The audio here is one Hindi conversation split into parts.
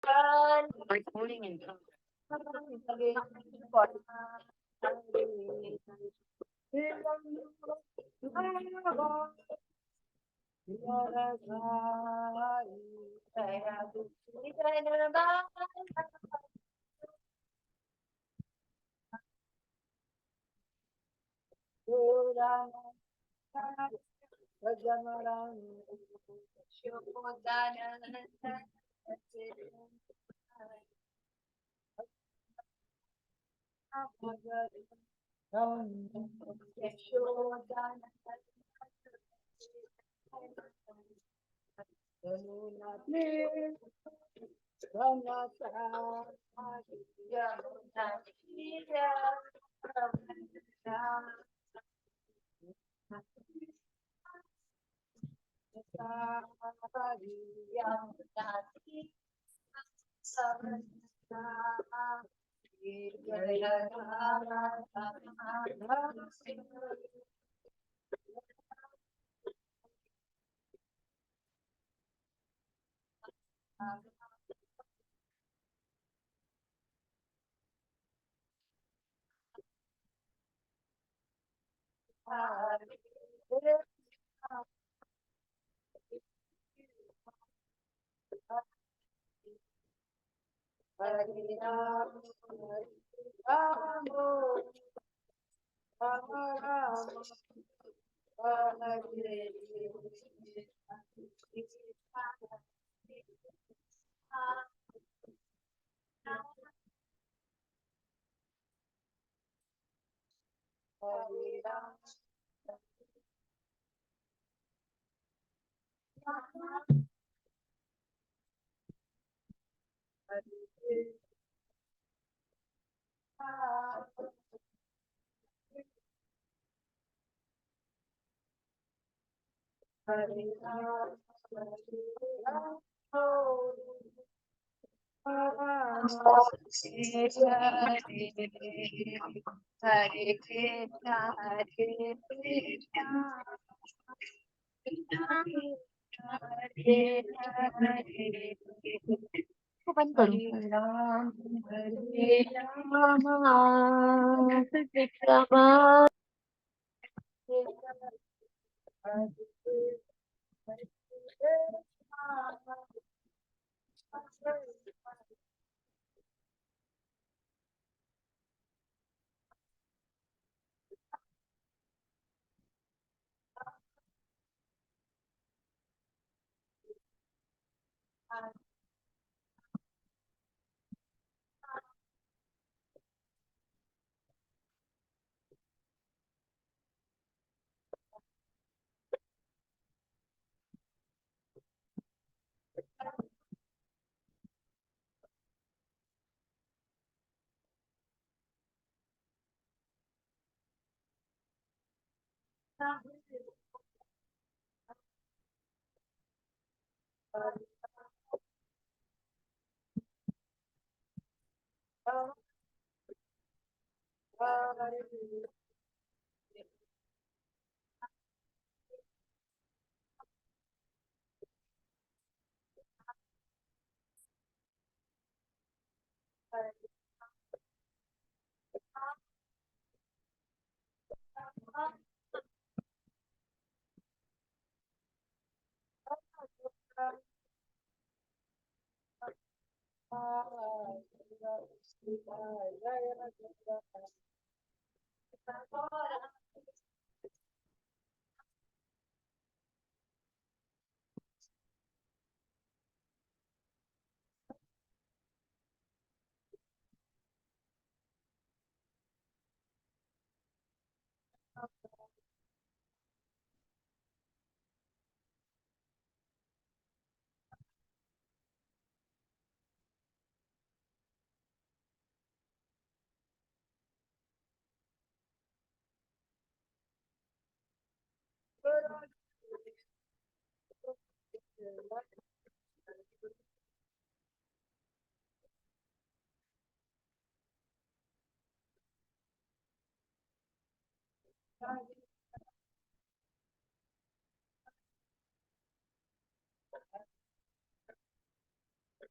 Recording in Kapan kung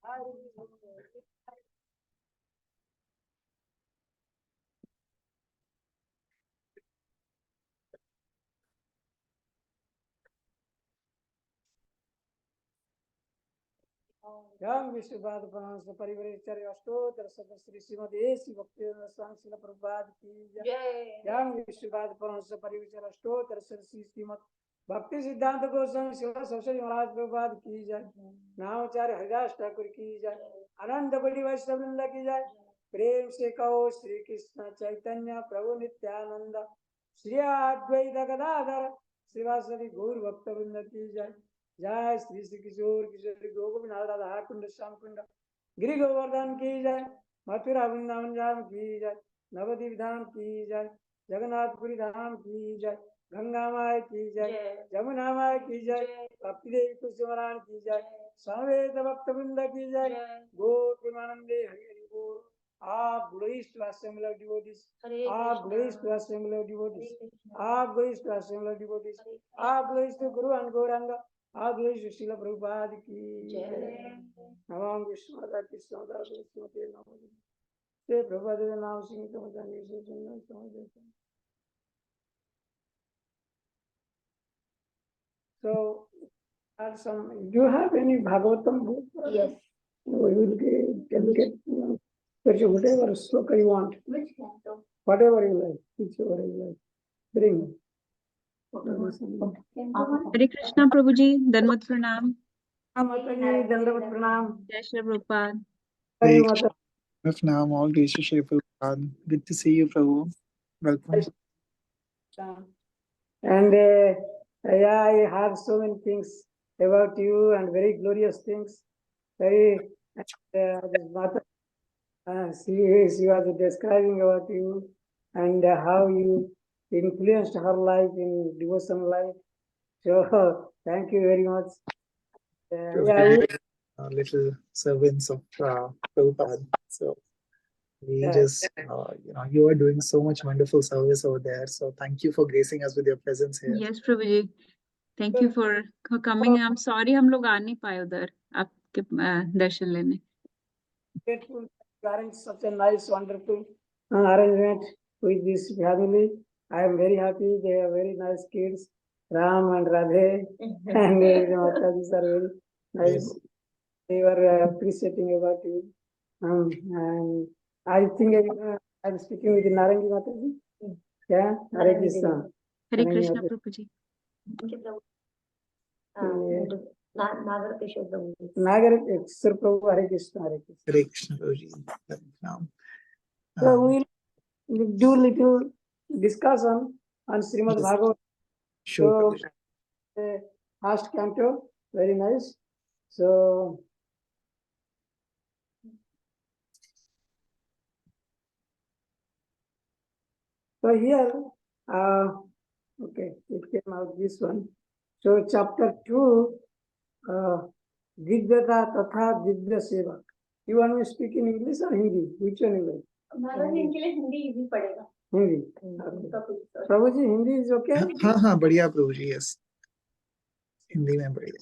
Yang विश्वपाद पुराण परिवरेचर्य अष्टोत्तर शतक श्री श्रीमती श्री भक्तिवेदांत स्वामी श्रील प्रभुपाद की जय। yang विश्वपाद पुराण परिवरेचर्य अष्टोत्तर श्री श्रीमद भक्ति सिद्धांत गोस्वामी शिव सरस्वती महाराज प्रभुपाद की जय। नामाचार्य हरिदास ठाकुर की जय। अनंत बड़ी वैष्णव वृंद की जय। प्रेम से कहो श्री कृष्ण चैतन्य प्रभु नित्यानंद श्री अद्वैत गदाधर श्रीवासदि गौर भक्त वृंद की जय। जय श्री श्री किशोर किशोरी गोकुल राधा कुंड श्याम कुंड गिरि गोवर्धन की जय। मथुरा वृंदावन धाम की जय। नवद्वीप धाम की जय। जगन्नाथपुरी धाम की जय। गंगा माई की जय। जमुना माई की जय। भक्ति देवी कुसुमरान की जय। समवेत भक्त वृंद की जय। गौर प्रेमानंदे हरि हरि बोल। आप glorious to assemble of devotees. आप glorious to assemble of devotees. आप glorious to assemble of devotees. आप glorious to Guru and Gauranga. आप glorious to Srila Prabhupada की जय। नमः विष्णुदास कृष्णदास विष्णुते नमः। ते प्रभुपाद नाम सिंह तो जाने से सुनना समझते। So, do you have any Bhagavatam book? Yes. We will get whatever sloka you want. Which canto? Whatever you like, whichever you like. Bring. हरे कृष्णा प्रभु जी, दंडवत प्रणाम। दंडवत प्रणाम। जय श्री प्रभुपाद। हरि माता। Now, all gracious Shri Prabhupada. Good to see you, Prabhu. Welcome. And yeah, I have so many things about you and very glorious things. Very, this Mata, she was describing about you and how you influenced her life in devotional life. So, thank you very much. Yeah, Little servants of Prabhupada. So we just, you are doing so much wonderful service over there. So thank you for gracing us with your presence here. Yes Prabhu ji, thank you for coming. I'm sorry हम लोग आ नहीं पाए उधर आपके दर्शन लेने। Grateful to arrange such a nice, wonderful arrangement with this family. I am very happy. They are very nice kids, Ram and Radhe, and Mataji are very nice. They were appreciating about you. And I think I'm speaking with Narangi Mataji. Yeah, Hare Krishna. Hare Krishna Prabhu ji. Nagar Sir Prabhu, Hare Krishna, Hare Krishna. Hare Krishna, Prabhuji. So we'll do little discussion on Srimad Bhagavatam. Sure. So, first canto, very nice. So, here, okay, it came out this one. So chapter 2, Divyata Tatha Divya Seva. You want me to speak in English or Hindi? Which one you like? Hindi easy पड़ेगा। Hindi. Prabhu ji, Hindi is okay? हाँ, बढ़िया प्रभु जी, yes. हिंदी में बढ़िया।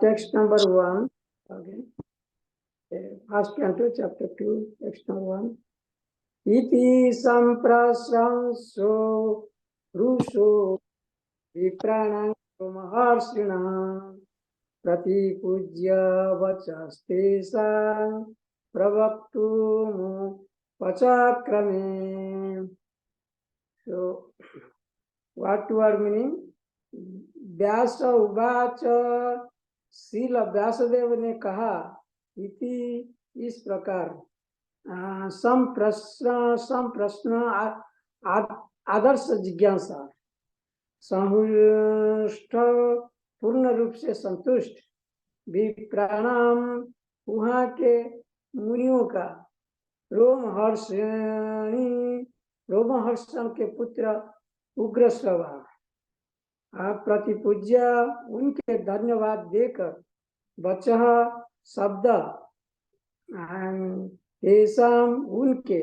Text number 1. Okay. First canto, chapter 2, text number 1. Iti samprasranso rusho vipranang maharshina pratipujya vachastesa pravaktu pachakrame. So, what word meaning? व्यास उवाच श्रील व्यासदेव ने कहा इति इस प्रकार संप्रश्न आदर्श जिज्ञासा संतुष्ट पूर्ण रूप से संतुष्ट विप्राणाम वहाँ के मुनियों का रोमहर्षण के पुत्र उग्र स्वभाव प्रतिपूज्य उनके धन्यवाद देकर वचः शब्द तेषां उनके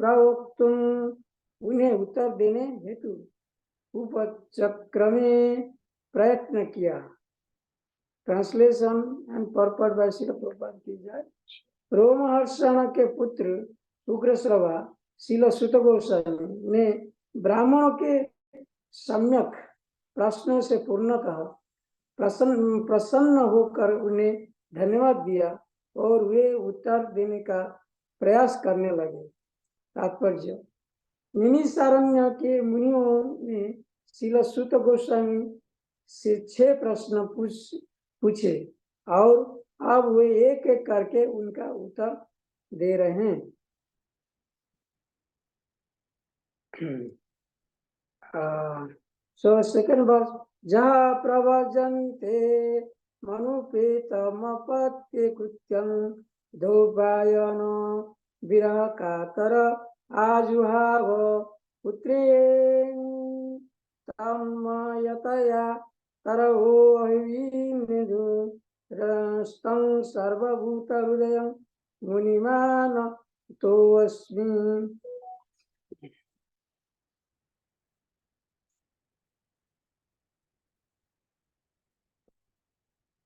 प्रवक्तुम उन्हें उत्तर देने हेतु उपचक्र में प्रयत्न किया। Translation and purport by Srila Prabhupada की जय। रोमहर्षण के पुत्र उग्रश्रवा श्रील सुत गोस्वामी ने ब्राह्मणों के सम्यक प्रश्नों से पूर्णतः प्रसन्न होकर उन्हें धन्यवाद दिया और वे उत्तर देने का प्रयास करने लगे। तात्पर्य, निमिषारण्य के मुनियों ने श्रील सुत गोस्वामी से 6 प्रश्न पूछे और अब वे एक एक करके उनका उत्तर दे रहे हैं। So second verse, जहाँ प्रवजन्ते मनुपेतमपत्ये कृत्यं दौर्बायनो विरह कातर आजुहाव पुत्रेण तन्मयतया तरहो अहिविनेदु रस्तं सर्वभूतहृदयं मुनिमान तोऽस्मि।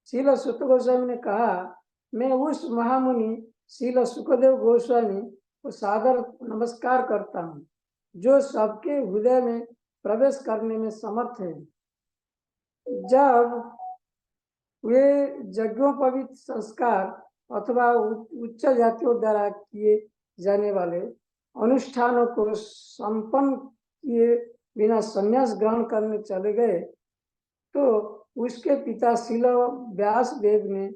श्रील सुत गोस्वामी ने कहा, मैं उस महामुनि श्रील सुखदेव गोस्वामी को सादर नमस्कार करता हूँ जो सबके हृदय में प्रवेश करने में समर्थ है। जब वे यज्ञोपवीत संस्कार अथवा उच्च जातियों द्वारा किए जाने वाले अनुष्ठानों को संपन्न किए बिना संन्यास ग्रहण करने चले गए तो उसके पिता श्रील व्यास देव ने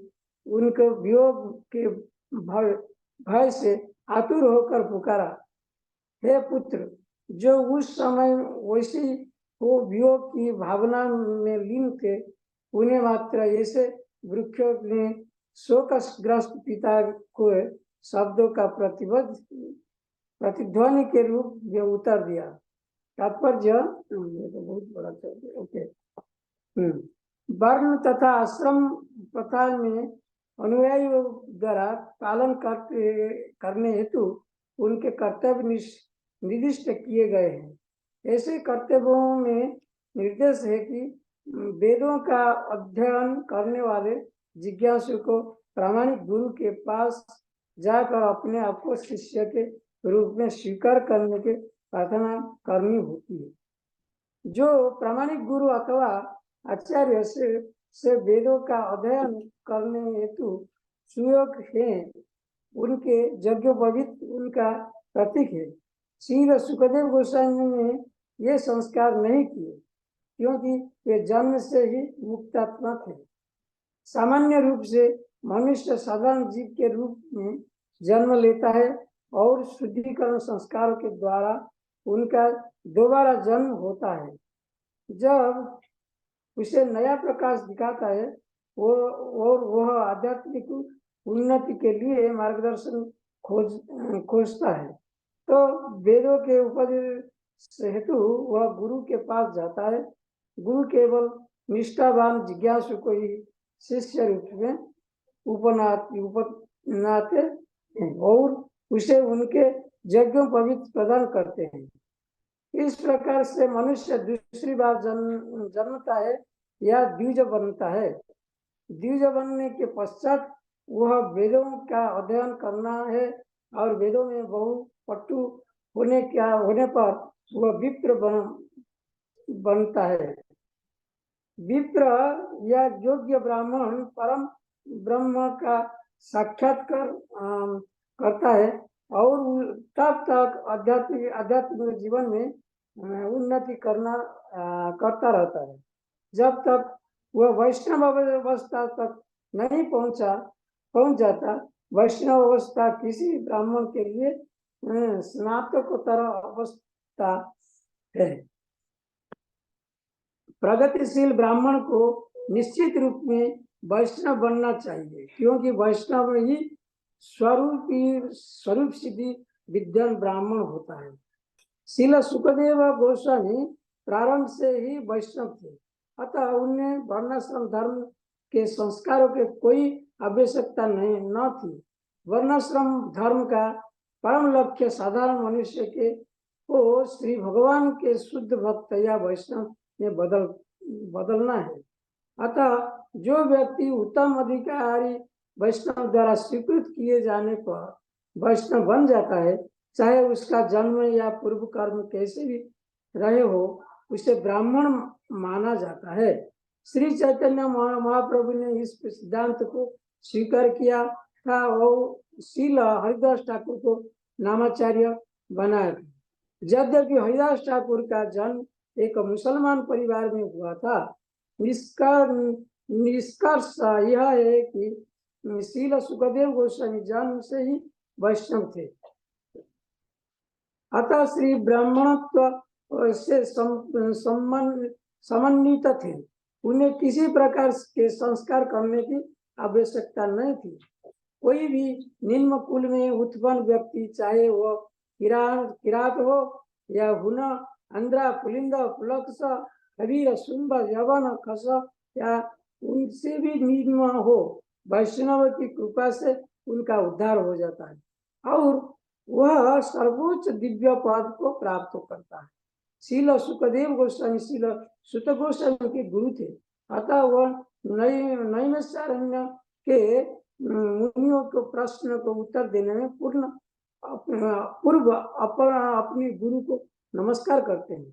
उनके वियोग के भय से आतुर होकर पुकारा, हे पुत्र, जो उस समय वैसी वो वियोग की भावना में लीन थे, उन्हें मात्र ऐसे वृक्षों ने शोकग्रस्त पिता को शब्दों का प्रतिध्वनि के रूप में उत्तर दिया। तात्पर्य, ये तो बहुत बड़ा है। ओके, वर्ण तथा आश्रम प्रथा में अनुयायियों द्वारा पालन करने हेतु उनके कर्तव्य निर्दिष्ट किए गए हैं। ऐसे कर्तव्यों में निर्देश है कि वेदों का अध्ययन करने वाले जिज्ञासु को प्रामाणिक गुरु के पास जाकर अपने आप को शिष्य के रूप में स्वीकार करने की प्रार्थना करनी होती है। जो प्रामाणिक गुरु अथवा आचार्य से वेदों का अध्ययन करने हेतु सुयोग है, उनके यज्ञोपवीत उनका प्रतीक है। श्रील सुखदेव गोस्वामी ने ये संस्कार नहीं किए क्योंकि वे जन्म से ही मुक्तात्मा थे। सामान्य रूप से मनुष्य साधारण जीव के रूप में जन्म लेता है और शुद्धिकरण संस्कारों के द्वारा उनका दोबारा जन्म होता है। जब उसे नया प्रकाश दिखाता है वह आध्यात्मिक उन्नति के लिए मार्गदर्शन खोजता है, तो वेदों के उपदेश हेतु वह गुरु के पास जाता है। गुरु केवल निष्ठावान जिज्ञासु को ही शिष्य रूप में उपनाते हैं और उसे उनके यज्ञोपवीत प्रदान करते हैं। इस प्रकार से मनुष्य दूसरी बार जन्मता है या द्विज बनता है। द्विज बनने के पश्चात वह वेदों का अध्ययन करना है और वेदों में बहुपटु होने पर वह विप्र बनता है। विप्र या योग्य ब्राह्मण परम ब्रह्म का साक्षात्कार करता है और तब तक आध्यात्मिक जीवन में उन्नति करता रहता है जब तक वह वैष्णव अवस्था तक नहीं पहुंच जाता। वैष्णव अवस्था किसी ब्राह्मण के लिए स्नातकोत्तर अवस्था है। प्रगतिशील ब्राह्मण को निश्चित रूप में वैष्णव बनना चाहिए क्योंकि वैष्णव ही स्वरूप सिद्धि विद्वान ब्राह्मण होता है। श्रील सुखदेव गोस्वामी प्रारंभ से ही वैष्णव थे, अतः उन्हें वर्णाश्रम धर्म के संस्कारों के कोई आवश्यकता न थी। वर्णाश्रम धर्म का परम लक्ष्य साधारण मनुष्य के को श्री भगवान के शुद्ध भक्त या वैष्णव में बदलना है। अतः जो व्यक्ति उत्तम अधिकारी वैष्णव द्वारा स्वीकृत किए जाने पर वैष्णव बन जाता है, चाहे उसका जन्म या पूर्व कर्म कैसे भी रहे हो, उसे ब्राह्मण माना जाता है। श्री चैतन्य महाप्रभु ने इस सिद्धांत को स्वीकार किया था और श्रील हरिदास ठाकुर को नामाचार्य बनाया था। यद्यपि हरिदास ठाकुर का जन्म एक मुसलमान परिवार में हुआ था, इसका निष्कर्ष यह है कि श्रील सुखदेव गोस्वामी जन्म से ही वैष्णव थे। अतः श्री ब्राह्मणत्व से समन्वित थे। उन्हें किसी प्रकार के संस्कार करने की आवश्यकता नहीं थी। कोई भी निम्न कुल में उत्पन्न व्यक्ति, चाहे वह किरात हो या हुन, अंध्रा, पुलिंद, पुलक्ष, कबीर, शुंभ, यवन, खस या उनसे भी निम्न हो, वैष्णव की कृपा से उनका उद्धार हो जाता है और वह सर्वोच्च दिव्य पद को प्राप्त करता है। श्रील सुखदेव गोस्वामी श्रील सुत गोस्वामी के गुरु थे। अतः वह नैमिषारण्य के मुनियों के प्रश्न को उत्तर देने में पूर्व अपने गुरु को नमस्कार करते हैं।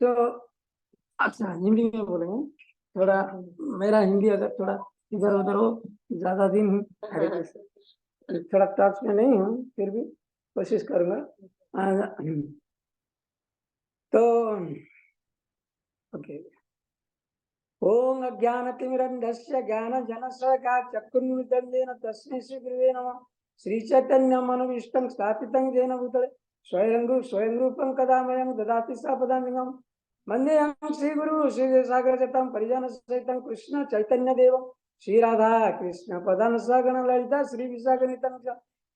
तो अच्छा, हिंदी में बोलेंगे। थोड़ा मेरा हिंदी अगर थोड़ा इधर उधर हो, ज्यादा दिन थोड़ा टच में नहीं हूँ, फिर भी कोशिश करूंगा। तो ओके। ओम अज्ञानतिमिरन्धस्य ज्ञानजनशलाकया चक्षुरुन्मिलितं तस्मै श्रीगुरवे नमः। श्रीचैतन्यं मनोभीष्टं स्थापितं येन भूतले स्वयं रूपं कदा मह्यं ददाति सापदान्तिकम्। वन्देऽहं श्रीगुरु श्रीसागरजतं परिजनसहितं कृष्ण चैतन्यदेवं श्रीराधा कृष्ण पदान् सगण ललिता श्रीविशाखनितं च।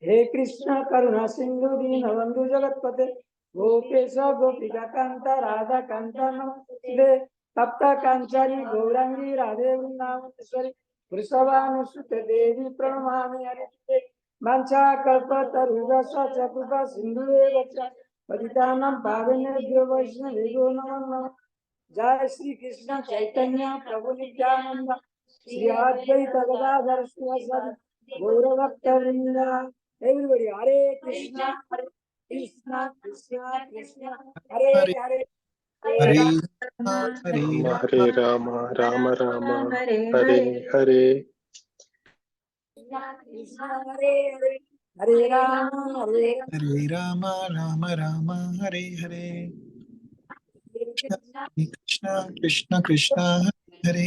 हे कृष्ण करुणा सिंधु दीनबन्धु जगत्पते गोपेश गोपिका कांत राधा कांत नमस्ते। तप्त कांचनी गौरांगी राधे वृंदावनेश्वरी वृषभानुसुते देवी प्रणमामि हरिप्रिये। वाञ्छा कल्पतरुभ्यश्च कृपा सिन्धुरेव च पतितानां पावनेभ्यो वैष्णवेभ्यो नमो नमः। जय श्री कृष्ण चैतन्य प्रभु नित्यानंद श्री अद्वैत गदाधर श्रीवासादि गौरभक्तवृंद। एवरीबॉडी हरे कृष्णा कृष्णा कृष्णा हरे हरे हरे हरे राम राम राम हरे हरे। हरे राम हरे राम राम राम हरे हरे। कृष्ण कृष्ण कृष्ण हरे हरे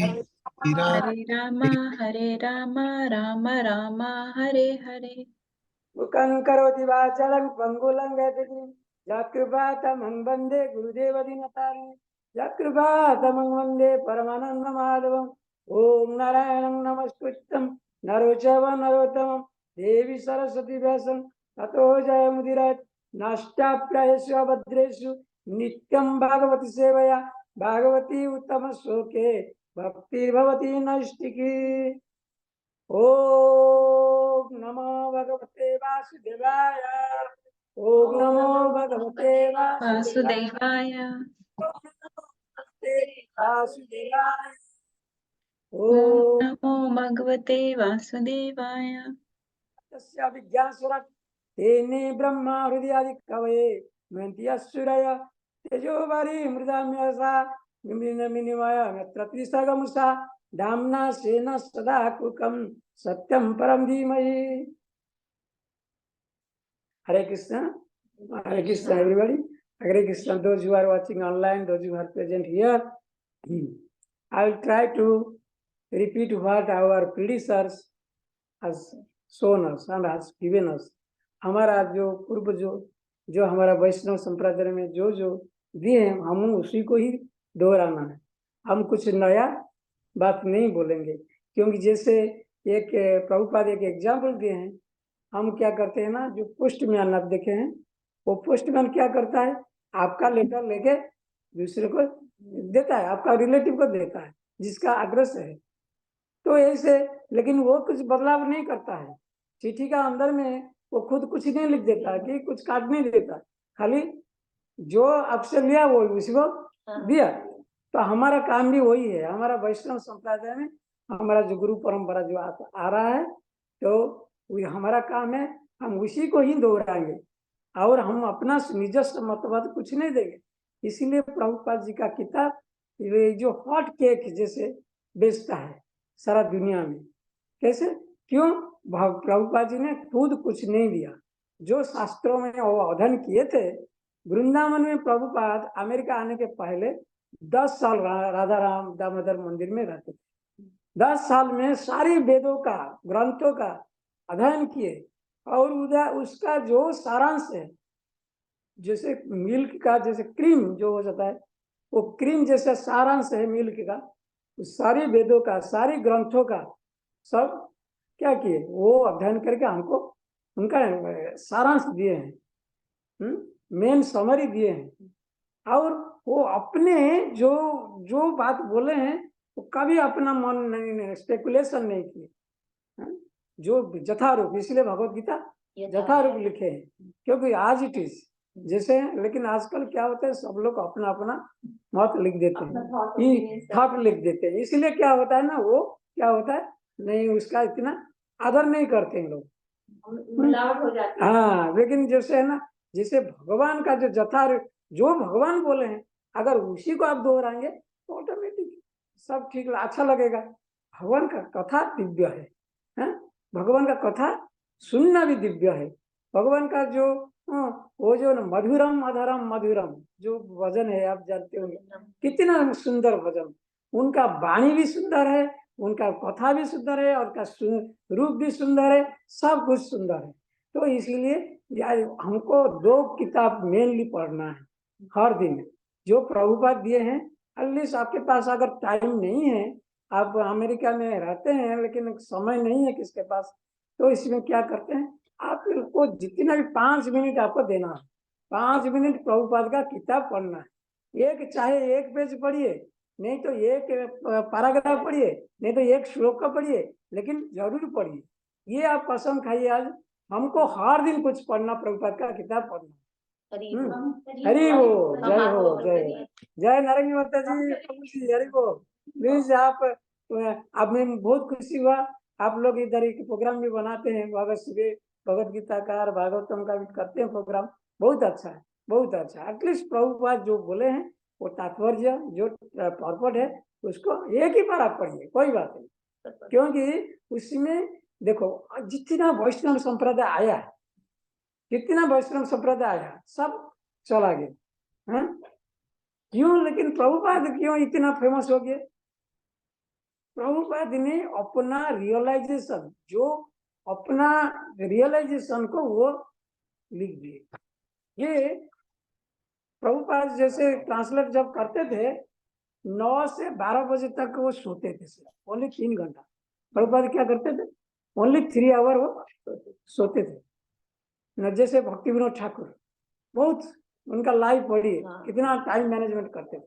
हरे राम राम राम हरे हरे। मुखं करोति वाचालं पंगुलं गतिं यत्कृपातमं वन्दे गुरुदेव दीनतारिणि यत्कृपातमं वन्दे परमानन्दमाधवम्। ॐ नारायणं नमस्कृत्यं नरो चैव नरोत्तमं देवी सरस्वती व्यासं ततो जयमुदीरयेत्। नष्टाप्रायेषु अभद्रेषु नित्यं भागवती सेवया भागवती उत्तमश्लोके भक्तिर्भवति नैष्टिकी। ओम नमो भगवते वासुदेवाय। ओम नमो भगवते वासुदेवाय। वासुदेवाय। ओम ओम नमो भगवते वासुदेवाय। तस्य विज्ञानस्वरः तेने ब्रह्मा हृदयादि कवये मुह्यन्ति यस्सूरयः तेजो वारी मृदाम्यसा विनिमय यत्र त्रिसर्गमुषा धाम्ना स्वेन सदा कुकं सत्यं परम धीमहि। हरे Krishna everybody. Hare Krishna, those who are watching online, those who are present here. I will try to repeat what our predecessors has shown us and has given us. हमारा जो पूर्व जो हमारा वैष्णव संप्रदाय में जो दिए हैं, हम उसी को ही दोहराना है। हम कुछ नया बात नहीं बोलेंगे, क्योंकि जैसे एक प्रभुपाद एक एग्जाम्पल दिए हैं। हम क्या करते हैं ना, जो पोस्टमैन आप देखे हैं, वो पोस्टमैन क्या करता है, आपका लेटर लेके दूसरे को देता है, आपका रिलेटिव को देता है जिसका एड्रेस है। तो ऐसे, लेकिन वो कुछ बदलाव नहीं करता है। चिट्ठी का अंदर में वो खुद कुछ नहीं लिख देता कि कुछ काट नहीं देता, खाली जो आपसे लिया वो उसी को दिया। तो हमारा काम भी वही है, हमारा वैष्णव संप्रदाय में हमारा जो गुरु परंपरा जो आ रहा है, तो हमारा काम है हम उसी को ही दोहराएंगे और हम अपना निजस्व मतवाद कुछ नहीं देंगे। इसीलिए प्रभुपाद जी का किताब ये जो हॉट केक जैसे बेचता है सारा दुनिया में। कैसे? क्यों? प्रभुपाद जी ने खुद कुछ नहीं दिया, जो शास्त्रों में वो अध्ययन किए थे। वृंदावन में प्रभुपाद अमेरिका आने के पहले 10 साल राधा राम दामोदर मंदिर में रहते थे। 10 साल में सारे वेदों का ग्रंथों का अध्ययन किए और उधर उसका जो सारांश है, जैसे मिल्क का जैसे क्रीम जो हो जाता है, वो क्रीम जैसा सारांश है मिल्क का, उस सारे वेदों का सारे ग्रंथों का सब क्या किए, वो अध्ययन करके हमको उनका सारांश दिए हैं, मेन समरी दिए हैं। और वो अपने जो जो बात बोले हैं वो कभी अपना मन नहीं स्पेकुलेशन नहीं किए, जो यथारूप, इसलिए भगवत गीता यथारूप लिखे हैं, क्योंकि आज इट इज जैसे। लेकिन आजकल क्या होता है, सब लोग अपना अपना मत लिख देते हैं, थॉट लिख देते हैं। इसलिए क्या होता है ना, वो क्या होता है नहीं, उसका इतना आदर नहीं करते हैं लोग, मिलावट हो जाती है। हाँ, लेकिन जैसे है ना, जैसे भगवान का जो यथारूप जो भगवान बोले हैं, अगर उसी को आप दोहराएंगे तो ऑटोमेटिक सब ठीक अच्छा लगेगा। भगवान का कथा दिव्य है, भगवान का कथा सुनना भी दिव्य है। भगवान का जो वो जो मधुरम अधरम मधुरम जो भजन है, आप जानते होंगे कितना सुंदर भजन। उनका वाणी भी सुंदर है, उनका कथा भी सुंदर है, और उनका रूप भी सुंदर है, सब कुछ सुंदर है। तो इसलिए यार हमको 2 किताब मेनली पढ़ना है हर दिन, जो प्रभुपाद दिए हैं। एटलीस्ट आपके पास अगर टाइम नहीं है, आप अमेरिका में रहते हैं लेकिन समय नहीं है किसके पास, तो इसमें क्या करते हैं, आपको जितना भी 5 मिनट आपको देना है, 5 मिनट प्रभुपाद का किताब पढ़ना है। एक चाहे 1 पेज पढ़िए, नहीं तो 1 पैराग्राफ पढ़िए, नहीं तो 1 श्लोक का पढ़िए, लेकिन जरूर पढ़िए। ये आप कसम खाइए, आज हमको हर दिन कुछ पढ़ना, प्रभुपाद का किताब पढ़ना। हरि बोल, जय हो, जय जय नारायण माता जी, प्रभु जी, हरि बोल। प्लीज आप में बहुत खुशी हुआ, आप लोग इधर एक प्रोग्राम भी बनाते हैं, भगवत गीता का और भागवतम का भी करते हैं प्रोग्राम, बहुत अच्छा है, बहुत अच्छा है। एटलीस्ट प्रभुपाद जो बोले हैं वो तात्पर्य जो पर्पट है उसको एक ही बार आप पढ़िए, कोई बात नहीं, क्योंकि उसमें देखो जितना वैष्णव संप्रदाय आया है, कितना वैष्णव संप्रदाय आया, सब चला गया, क्यों? लेकिन प्रभुपाद क्यों इतना फेमस हो गया? प्रभुपाद ने अपना रियलाइजेशन, जो अपना रियलाइजेशन को वो लिख दिए। ये प्रभुपाद जैसे ट्रांसलेट जब करते थे 9 से 12 बजे तक वो सोते थे, ओनली 3 घंटा। प्रभुपाद क्या करते थे, ओनली 3 आवर वो सोते थे। न जैसे भक्ति विनोद ठाकुर, बहुत उनका लाइफ पढ़िए, कितना टाइम मैनेजमेंट करते थे।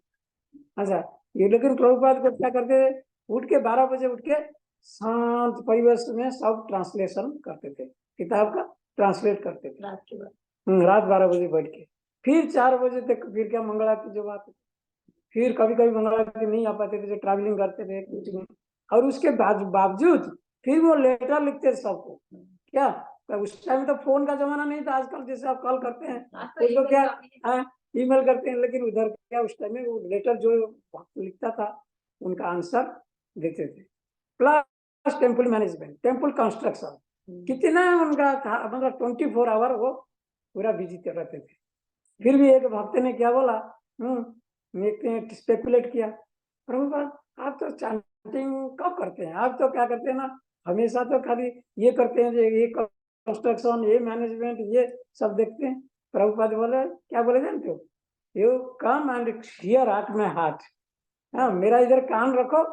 अच्छा, ये लेकिन प्रभुपाद को क्या करते थे, उठ के 12 बजे उठ के शांत परिवेश में सब ट्रांसलेशन करते थे, किताब का ट्रांसलेट करते थे रात 12 बजे बैठ के। फिर 4 बजे तक फिर क्या मंगला की जो बात, फिर कभी कभी मंगला की नहीं आ पाते थे, जो ट्रैवलिंग करते थे कुछ नहीं, और उसके बावजूद फिर वो लेटर लिखते सबको। क्या उस टाइम तो फोन का जमाना नहीं था, आजकल जैसे आप कॉल करते हैं उसको क्या ईमेल करते हैं, लेकिन उधर क्या उस टाइम में वो लेटर जो भक्त लिखता था उनका आंसर देते थे। Plus temple management, temple construction, कितना उनका था, मतलब 24 आवर वो पूरा बिजी रहते थे। फिर भी एक भक्त ने क्या बोला, स्पेकुलेट किया, प्रभुपाद आप तो चैंटिंग कब करते हैं, आप तो क्या करते हैं ना, हमेशा तो खाली ये करते हैं, ये कंस्ट्रक्शन, ये मैनेजमेंट, ये सब देखते हैं। प्रभुपाद बोले, क्या बोले जानते हो, you come and here at my heart, मेरा इधर कान रखो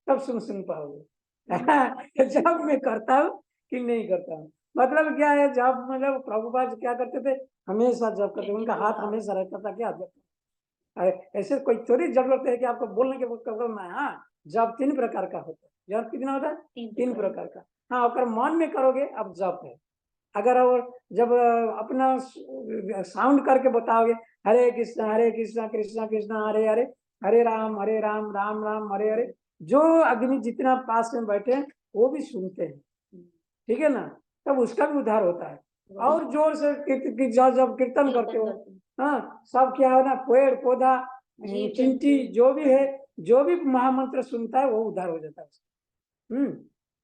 तब सुन पाओगे जब मैं करता हूँ कि नहीं करता हूँ। मतलब क्या है, जब मतलब प्रभुपाद क्या करते थे, हमेशा जब करते, उनका हाथ हमेशा रहता था। क्या ऐसे कोई थोड़ी जरूरत है कि आपको बोलने के वक्त में, हाँ जब 3 प्रकार का होता है, जब कितना होता है, 3 प्रकार का। हाँ अगर मन में करोगे अब जप है। अगर और जब अपना साउंड करके बताओगे हरे कृष्णा कृष्णा कृष्णा हरे हरे, हरे राम राम राम हरे हरे, जो आदमी जितना पास में बैठे हैं वो भी सुनते हैं, ठीक है ना, तब उसका भी उद्धार होता है। और जोर से जब कीर्तन करते हो, हाँ सब क्या है ना, पेड़ पौधा चिंटी जो भी है, जो भी महामंत्र सुनता है वो उद्धार हो जाता है।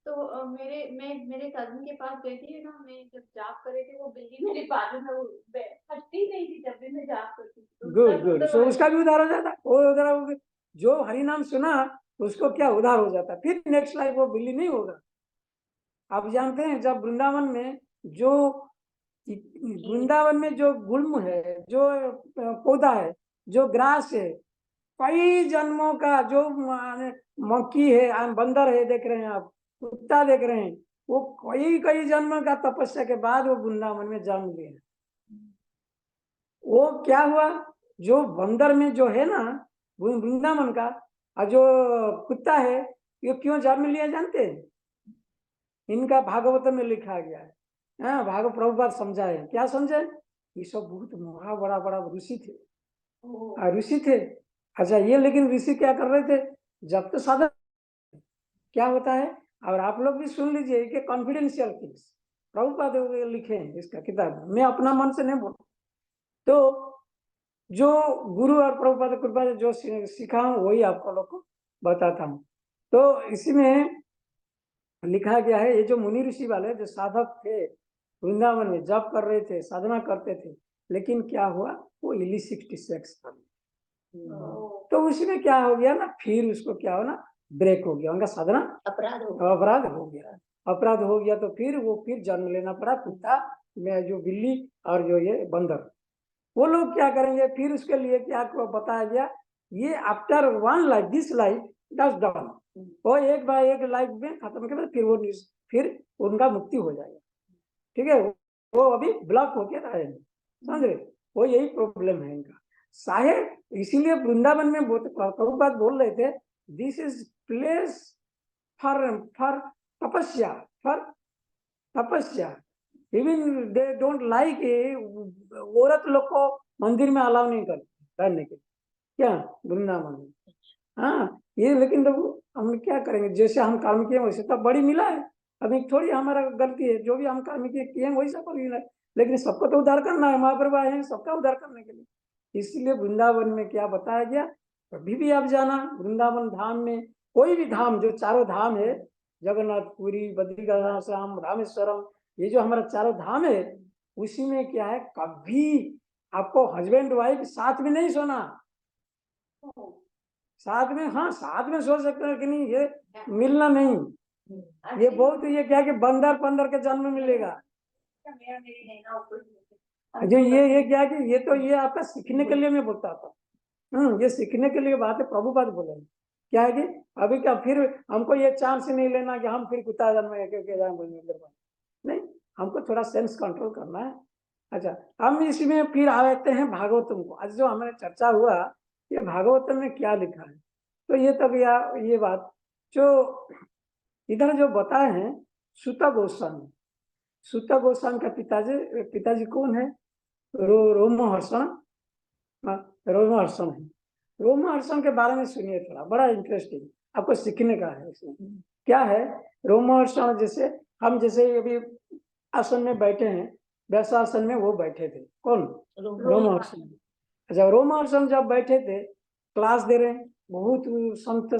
तो मेरे कजन के पास गई थी ना, मैं जब जाप कर रही थी, वो बिल्ली मेरे बाजू में हटती नहीं थी जब भी मैं जाप करती थी। गुड गुड, सो उसका भी उद्धार हो जाता, वो उद्धार हो गया। जो हरि नाम सुना उसको क्या उद्धार हो जाता, फिर नेक्स्ट लाइफ वो बिल्ली नहीं होगा। आप जानते हैं जब वृंदावन में जो गुल्म है, जो पौधा है, जो ग्रास है, कई जन्मों का जो मक्खी है, बंदर है, देख रहे हैं आप, कुत्ता देख रहे हैं, वो कई जन्म का तपस्या के बाद वो वृंदावन में जन्म लिए। वो क्या हुआ, जो बंदर में जो है ना वृंदावन का, और जो कुत्ता है ये क्यों जन्म लिया जानते हैं? इनका भागवत में लिखा गया है। हाँ, भागवत प्रभुपाद समझाए, क्या समझे? ये सब बहुत महा बड़ा बड़ा ऋषि थे, ऋषि थे। अच्छा ये लेकिन ऋषि क्या कर रहे थे, जब तो साधन क्या होता है, और आप लोग भी सुन लीजिए कि कॉन्फिडेंशियल थिंग्स प्रभुपाद लिखे हैं इसका किताब, मैं अपना मन से नहीं बोल। तो जो गुरु और प्रभुपाद कृपा से जो सीखा हूँ वही आपको लोग को बताता हूँ। तो इसमें लिखा गया है, ये जो मुनि ऋषि वाले जो साधक थे वृंदावन में जप कर रहे थे, साधना करते थे, लेकिन क्या हुआ, वो इलिसिट सेक्स कर, तो उसमें क्या हो गया ना, फिर उसको क्या हो ना, ब्रेक हो गया, उनका साधना अपराध हो गया। तो फिर फिर जन्म लेना पड़ा कुत्ता में, जो बिल्ली और जो ये बंदर। वो लोग क्या करेंगे, फिर उसके लिए क्या बताया गया, ये after one life this life does done, वो एक बार एक लाइफ में खत्म कर फिर उनका मुक्ति हो जाएगा, ठीक है। वो अभी ब्लॉक होके रहेंगे, समझ रहे, वो यही प्रॉब्लम है इनका साहेब। इसीलिए वृंदावन में प्रभुपाद बोल रहे थे, दिस इज प्लेस फॉर तपस्या। इवन दे डोंट लाइक, औरत लोग को मंदिर में अलाउ नहीं करने के, क्या वृंदावन में, हाँ ये, लेकिन तो हम क्या करेंगे, जैसे हम कर्म किए वैसे तो बड़ी मिला है, अभी थोड़ी हमारा गलती है, जो भी हम कर्म किए वही सबको मिला है, लेकिन सबको तो उद्धार करना है, महाप्रभु आए हैं सबका उद्धार करने के लिए। इसलिए वृंदावन में क्या बताया गया, कभी भी आप जाना वृंदावन धाम में, कोई भी धाम, जो चारों धाम है, जगन्नाथपुरी, बद्रिकाश्रम, रामेश्वरम, ये जो हमारा चारों धाम है, उसी में क्या है, कभी आपको हस्बैंड वाइफ साथ में नहीं सोना, साथ में, हाँ साथ में सो सकते हैं कि नहीं, ये मिलना नहीं, ये बहुत, ये क्या कि बंदर के जन्म मिलेगा। जो ये क्या कि ये आपका सीखने के लिए मैं बोलता था, ये सीखने के लिए बात है, प्रभुपाद बोले क्या है कि अभी क्या फिर हमको ये चांस नहीं लेना कि हम फिर कुत्ता जन्म नहीं, हमको थोड़ा सेंस कंट्रोल करना है। अच्छा, हम इसमें फिर आते हैं भागवतम को। आज जो हमारे चर्चा हुआ, ये भागवतम में क्या लिखा है, तो ये तब ये बात जो इधर जो बताए हैं, सूत गोस्वामी का पिताजी कौन है, रोमहर्षण है। रोमहर्षण के बारे में सुनिए, थोड़ा बड़ा इंटरेस्टिंग, आपको सीखने का है इसमें। क्या है रोमहर्षण, जैसे अभी आसन में बैठे हैं, व्यासासन में वो बैठे थे, कौन, रोमहर्षण। अच्छा, रोमहर्षण जब बैठे थे, क्लास दे रहे हैं, बहुत संत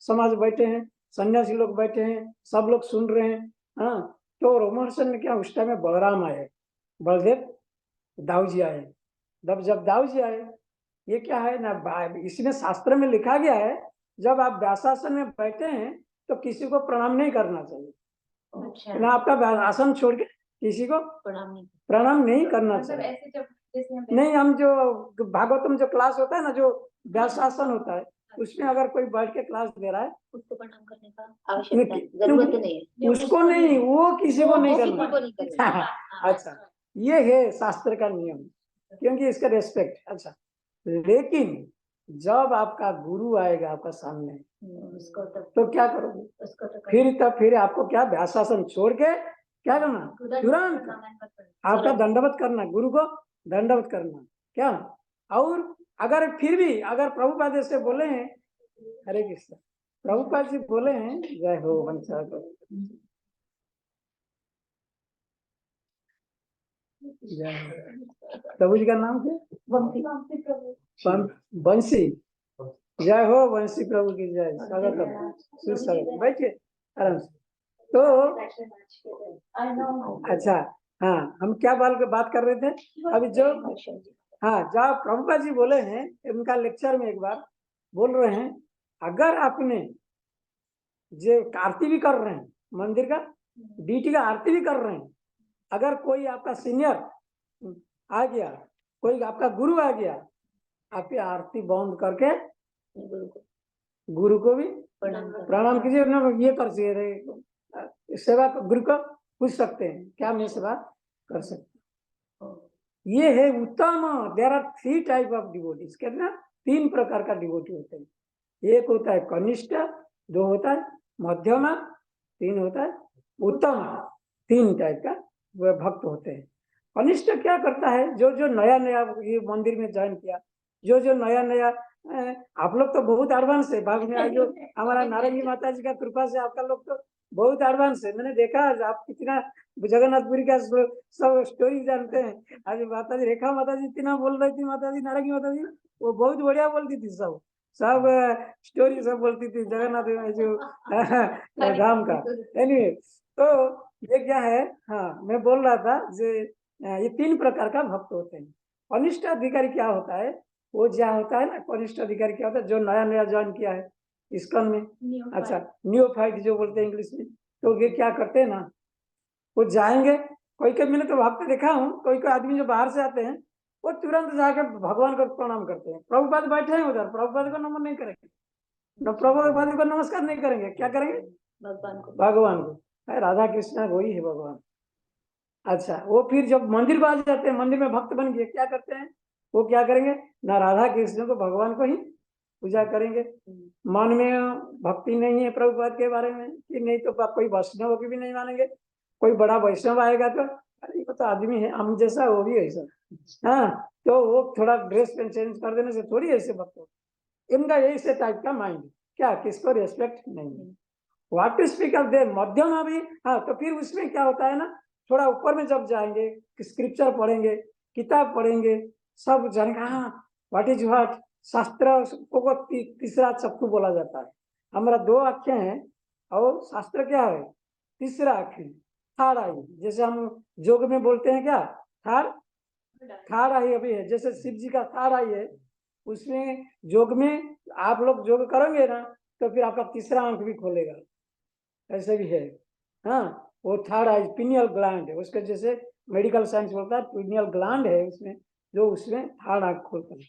समाज बैठे हैं, सन्यासी लोग बैठे हैं, सब लोग सुन रहे हैं, हाँ। तो रोमहर्षण ने क्या, उस टाइम में बलराम आए, बलदेव दाऊ जी आए। जब दाऊ जी आए, ये क्या है ना, इसमें शास्त्र में लिखा गया है, जब आप व्यासासन में बैठे हैं तो किसी को प्रणाम नहीं करना चाहिए। अच्छा। ना आपका आसन छोड़ के किसी को प्रणाम नहीं करना चाहिए। नहीं, हम जो भागवतम जो क्लास होता है ना, जो व्यासासन होता है, उसमें अगर कोई बैठ के क्लास दे रहा है, उसको प्रणाम करने का आवश्यकता जरूरत नहीं है, उसको नहीं, वो किसी को नहीं करना। अच्छा, ये है शास्त्र का नियम, क्योंकि इसका रेस्पेक्ट। अच्छा, लेकिन जब आपका गुरु आएगा आपका सामने उसको तो क्या करोगे? उसको तो फिर आपको क्या व्यासासन छोड़ के क्या करना? तुरंत आपका दंडवत करना, गुरु को दंडवत करना। क्या? और अगर फिर भी अगर प्रभुपाद ऐसे बोले हैं, हरे कृष्ण, प्रभुपाद जी बोले हैं, जय हो वंशा को, प्रभु जी का नाम क्या? बंसी। जय हो वंशी प्रभु की जय। स्वागत, सुस्वागत, बैठिए आराम से। तो अच्छा, हाँ, हम क्या बात कर रहे थे अभी? जो हाँ, जब प्रभुपाद जी बोले हैं उनका लेक्चर में एक बार बोल रहे हैं, अगर आपने जो आरती भी कर रहे हैं, मंदिर का ड्यूटी का आरती भी कर रहे हैं, अगर कोई आपका सीनियर आ गया, कोई आपका गुरु आ गया, आपकी आरती बंद करके गुरु को भी प्रणाम कीजिए। ये कर सकते, सेवा गुरु को पूछ सकते हैं, क्या मैं सेवा कर सकता? ये है उत्तम। There are 3 type of devotees. कितना? 3 प्रकार का डिवोटी होते हैं। एक होता है कनिष्ठ, 2 होता है मध्यमा, 3 होता है उत्तम। 3 टाइप का वह भक्त होते हैं। कनिष्ठ क्या करता है? जो नया ये मंदिर में ज्वाइन किया, जो नया आप लोग तो बहुत एडवांस है। बाद में आज जो हमारा नारंगी माता जी का कृपा से आपका लोग तो बहुत एडवांस है। मैंने देखा आप कितना जगन्नाथपुरी का सब स्टोरी जानते हैं। आज माता जी, रेखा माता जी इतना बोल रही थी, माता जी नारंगी माता जी वो बहुत बढ़िया बोलती थी, सब स्टोरी सब बोलती थी जगन्नाथ जो धाम का। एनीवे, तो ये क्या है? हाँ, मैं बोल रहा था ये 3 प्रकार का भक्त होते हैं। कनिष्ठ अधिकारी क्या होता है? वो क्या होता है ना, कनिष्ठ अधिकारी क्या होता है? जो नया ज्वाइन किया है इस्कॉन में, अच्छा, न्यूफाइट जो बोलते हैं इंग्लिश में, तो ये क्या करते हैं ना, वो जाएंगे, कोई मैंने तो भक्त देखा हूँ, कोई आदमी जो बाहर से आते हैं वो तुरंत जाकर भगवान को प्रणाम करते हैं। प्रभुपाद बैठे हैं उधर, प्रभुपाद को नमन नहीं करेंगे, प्रभुपाद को नमस्कार नहीं करेंगे, क्या करेंगे? भगवान को। राधा कृष्ण वही है भगवान। अच्छा, वो फिर जब मंदिर को आ जाते हैं, मंदिर में भक्त बन गए, क्या करते हैं? वो क्या करेंगे ना, राधा कृष्ण को भगवान को ही पूजा करेंगे। मन में भक्ति नहीं है प्रभुपाद के बारे में कि नहीं, तो कोई वैष्णव की भी नहीं मानेंगे। कोई बड़ा वैष्णव आएगा तो अरे वो तो आदमी है हम जैसा, वो भी ऐसा। हाँ, तो वो थोड़ा ड्रेस चेंज कर देने से थोड़ी ऐसे भक्त हो। इनका यही टाइप का माइंड, क्या किसको रेस्पेक्ट नहीं। What to speak of them, मध्यम अभी। हाँ, तो फिर उसमें क्या होता है ना, थोड़ा ऊपर में जब जाएंगे, स्क्रिप्चर पढ़ेंगे, किताब पढ़ेंगे, सब जानेंगे। हाँ, व्हाट इज व्हाट, शास्त्र को तीसरा चक्षु बोला जाता है। हमारा 2 आंखें हैं और शास्त्र क्या है? तीसरा आंखें, थर्ड आई। जैसे हम योग में बोलते हैं क्या, थर्ड आई अभी है। जैसे शिव जी का थर्ड आई है, उसमें योग में आप लोग योग करेंगे ना, तो फिर आपका तीसरा आंख भी खोलेगा, ऐसे भी है। हाँ, वो थर्ड आई पिनियल ग्लैंड है उसके, जैसे मेडिकल साइंस बोलता है पिनियल ग्लैंड है उसमें, जो उसमें थर्ड आंख खोलता है।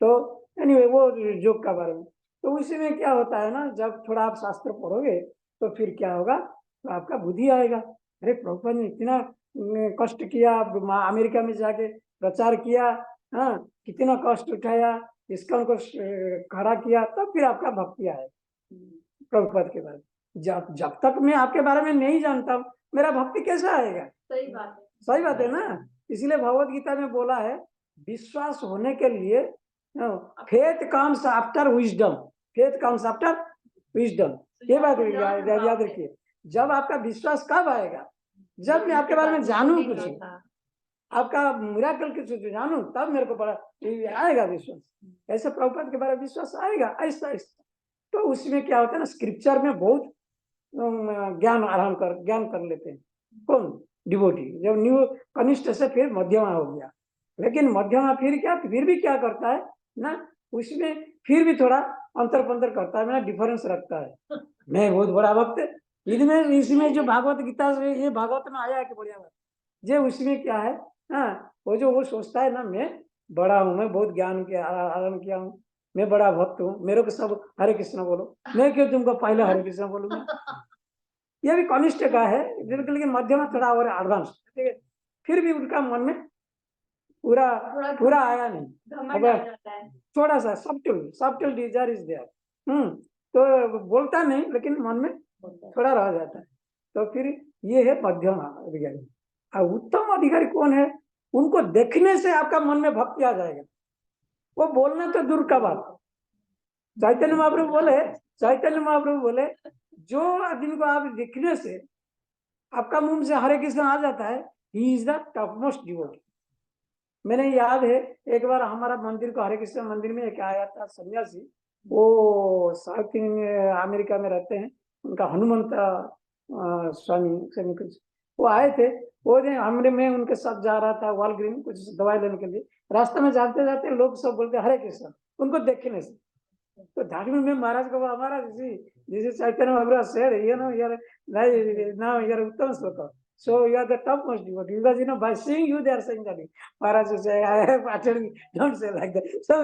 तो एनीवे, वो योग का बारे में। तो उसी में क्या होता है ना, जब थोड़ा आप शास्त्र पढ़ोगे तो फिर क्या होगा, तो आपका बुद्धि आएगा। अरे प्रभुपाद ने इतना कष्ट किया, अमेरिका में जाके प्रचार किया, हाँ, कितना कष्ट उठाया, इसका उनको खड़ा किया, तब फिर आपका भक्ति आए प्रभुपाद के बारे में। जब तक मैं आपके बारे में नहीं जानता हूँ, मेरा भक्ति कैसा आएगा? सही बात है ना। इसलिए भगवत गीता में बोला है, विश्वास होने के लिए faith comes after wisdom, faith comes after wisdom. ये बात याद रखिए। जब आपका विश्वास कब आएगा? जब मैं आपके बारे में जानू कुछ, आपका मिराकल कुछ जानू, तब मेरे को बड़ा आएगा विश्वास। ऐसे प्रभुपाद के बारे में विश्वास आएगा ऐसा ऐसा। तो उसमें क्या होता है ना, स्क्रिप्चर में बहुत ज्ञान कर लेते हैं। कौन? डिवोटी। जब न्यू कनिष्ठ से फिर मध्यमा हो गया, लेकिन मध्यमा फिर भी क्या करता है ना, उसमें फिर भी थोड़ा अंतर पंतर करता है, मेरा डिफरेंस रखता है। मैं बहुत बड़ा भक्त, इसमें जो भागवत गीता से ये भागवत में आया है कि बढ़िया बात, जे उसमें क्या है, हाँ, वो सोचता है ना, मैं बड़ा हूँ, मैं बहुत ज्ञान के आराम किया हूँ, मैं बड़ा भक्त हूँ, मेरे को सब हरे कृष्ण बोलो, मैं क्यों तुमको पहले हरे कृष्ण बोलूंगा। यह भी कनिष्ठ का है, लेकिन मध्यमा थोड़ा और एडवांस, ठीक है। फिर भी उनका मन में पूरा थोड़ा पूरा आया नहीं, घमंड आ अब जाता है। थोड़ा सा सबटल डिजायर इज देयर। तो बोलता नहीं लेकिन मन में थोड़ा रह जाता है। तो फिर ये है मध्यम अधिकारी। और उत्तम अधिकारी कौन है? उनको देखने से आपका मन में भक्ति आ जाएगा, वो बोलना तो दूर का बात। चैतन्य महाप्रभु बोले जो जिनको आप दिखने से आपका मुंह से हरे कृष्ण आ जाता है, he is the top most devotee. मैंने याद है एक बार हमारा मंदिर को, हरे कृष्ण मंदिर में एक आया था सन्यासी, वो साउथ अमेरिका में रहते हैं, उनका हनुमंत स्वामी कुछ, वो आए थे। वो दिन मैं उनके साथ जा रहा था वालग्रीन कुछ दवाई लेने के लिए। रास्ते में जाते जाते लोग सब बोलते हरे कृष्ण, उनको देखने से। तो that में मैं महाराज को बोला, महाराज this is Chaitanya Mahaprabhu said, you are now you are Uttam Sloka, so you are the topmost devotee, because by seeing you they are saying that. Maharaj will say, I have actually don't say like that. So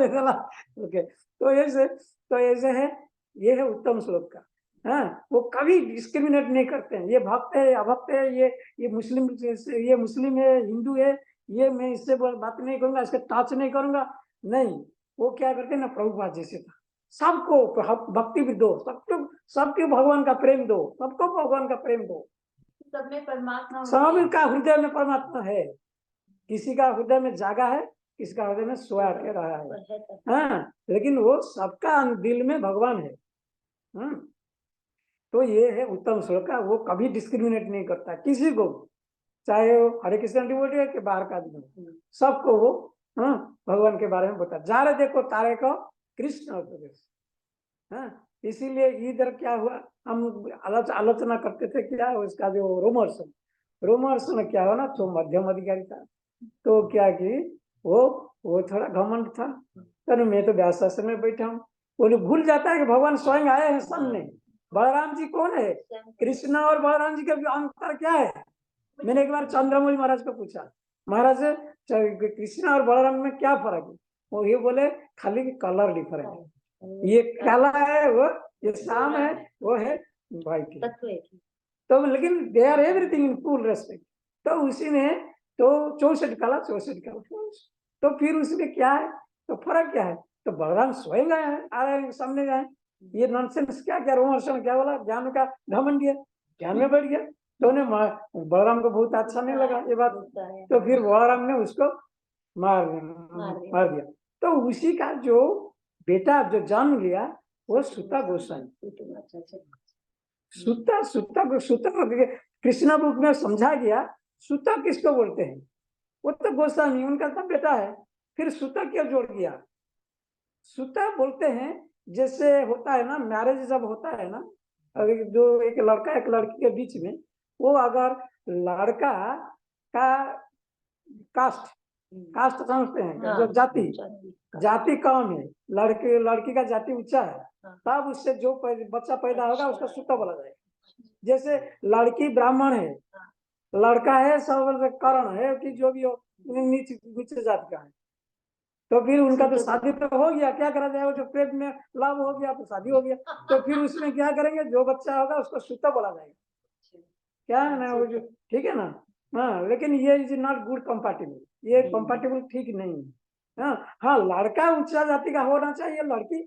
okay, तो ऐसे है, ये है उत्तम श्लोक का। हाँ, वो कभी डिस्क्रिमिनेट नहीं करते हैं, ये भक्त है अभक्त है, ये मुस्लिम है हिंदू है, ये मैं इससे बात नहीं करूंगा, इसके टच नहीं करूंगा, नहीं। वो क्या करते हैं ना, प्रभुपाद जैसे था, सबको भक्ति भी दो, सबके भगवान का प्रेम दो, सबको भगवान का प्रेम दो। सब में परमात्मा, सबका हृदय में परमात्मा है। किसी का हृदय में जागा है, किसी का हृदय में सोया के रहा है। हाँ, लेकिन वो सबका दिल में भगवान है। तो ये है उत्तम श्लोक का। वो कभी डिस्क्रिमिनेट नहीं करता किसी को, चाहे वो हरे कृष्ण डिवोटी है कि बाहर का डिवोटी, सबको वो भगवान के बारे में बता। जा रहे देखो तारे को कृष्ण और प्रवेश। हाँ, इसीलिए इधर क्या हुआ, हम आलोचना करते थे क्या उसका जो रोमर्सन क्या हुआ ना, तो मध्यम अधिकारी था। तो क्या कि वो थोड़ा घमंड था। तो मैं तो व्यास आश्रम में बैठा हूँ, वो भूल जाता है कि भगवान स्वयं आए हैं सामने। बलराम जी कौन है? कृष्ण और बलराम जी का अंतर क्या है? मैंने एक बार चंद्रमौली महाराज को पूछा, महाराज कृष्ण और बलराम में क्या फर्क है? वो ये बोले खाली कलर डिफरेंट है, ये काला है, वो ये शाम है, वो है व्हाइट। तो लेकिन they are everything in full respect. तो उसी में तो 64 काला। तो फिर उसमें क्या है, तो फर्क क्या है? तो बलराम स्वयं आए सामने गए। ये नॉनसेंस क्या रोमर्सन क्या बोला, ज्ञान का घमंड है, ज्ञान में बैठ गया। तो उन्हें बलराम को बहुत अच्छा नहीं लगा ये बात। तो फिर बलराम ने उसको मार दिया। तो उसी का जो बेटा जो जन्म लिया वो सुता गोस्वामी। सुता कृष्णा बुक में समझा गया, सुता किसको बोलते हैं? वो तो गोस्वामी, उनका तो बेटा है। फिर सुता क्यों जोड़ दिया? सुता बोलते हैं जैसे होता है ना, मैरिज जब होता है ना, जो एक लड़का एक लड़की के बीच में, वो अगर लड़का का कास्ट समझते हैं, जो जाति कम है, लड़की का जाति ऊंचा है, तब उससे जो बच्चा पैदा होगा उसका सुता बोला जाएगा। जैसे लड़की ब्राह्मण है, लड़का है सब करण है कि जो भी हो नीचे जाति का है, तो फिर उनका तो शादी तो हो गया, क्या करा जाएगा? जो पेट में लाभ हो गया तो शादी हो गया। तो फिर उसमें क्या करेंगे, जो बच्चा होगा उसको सुता बोला जाएगा, क्या है ना, वो जो ठीक है ना। हाँ, लेकिन ये इज नॉट गुड कंपैटिबल, ये कंपैटिबल ठीक नहीं है। हाँ, लड़का उच्च जाति का होना चाहिए, लड़की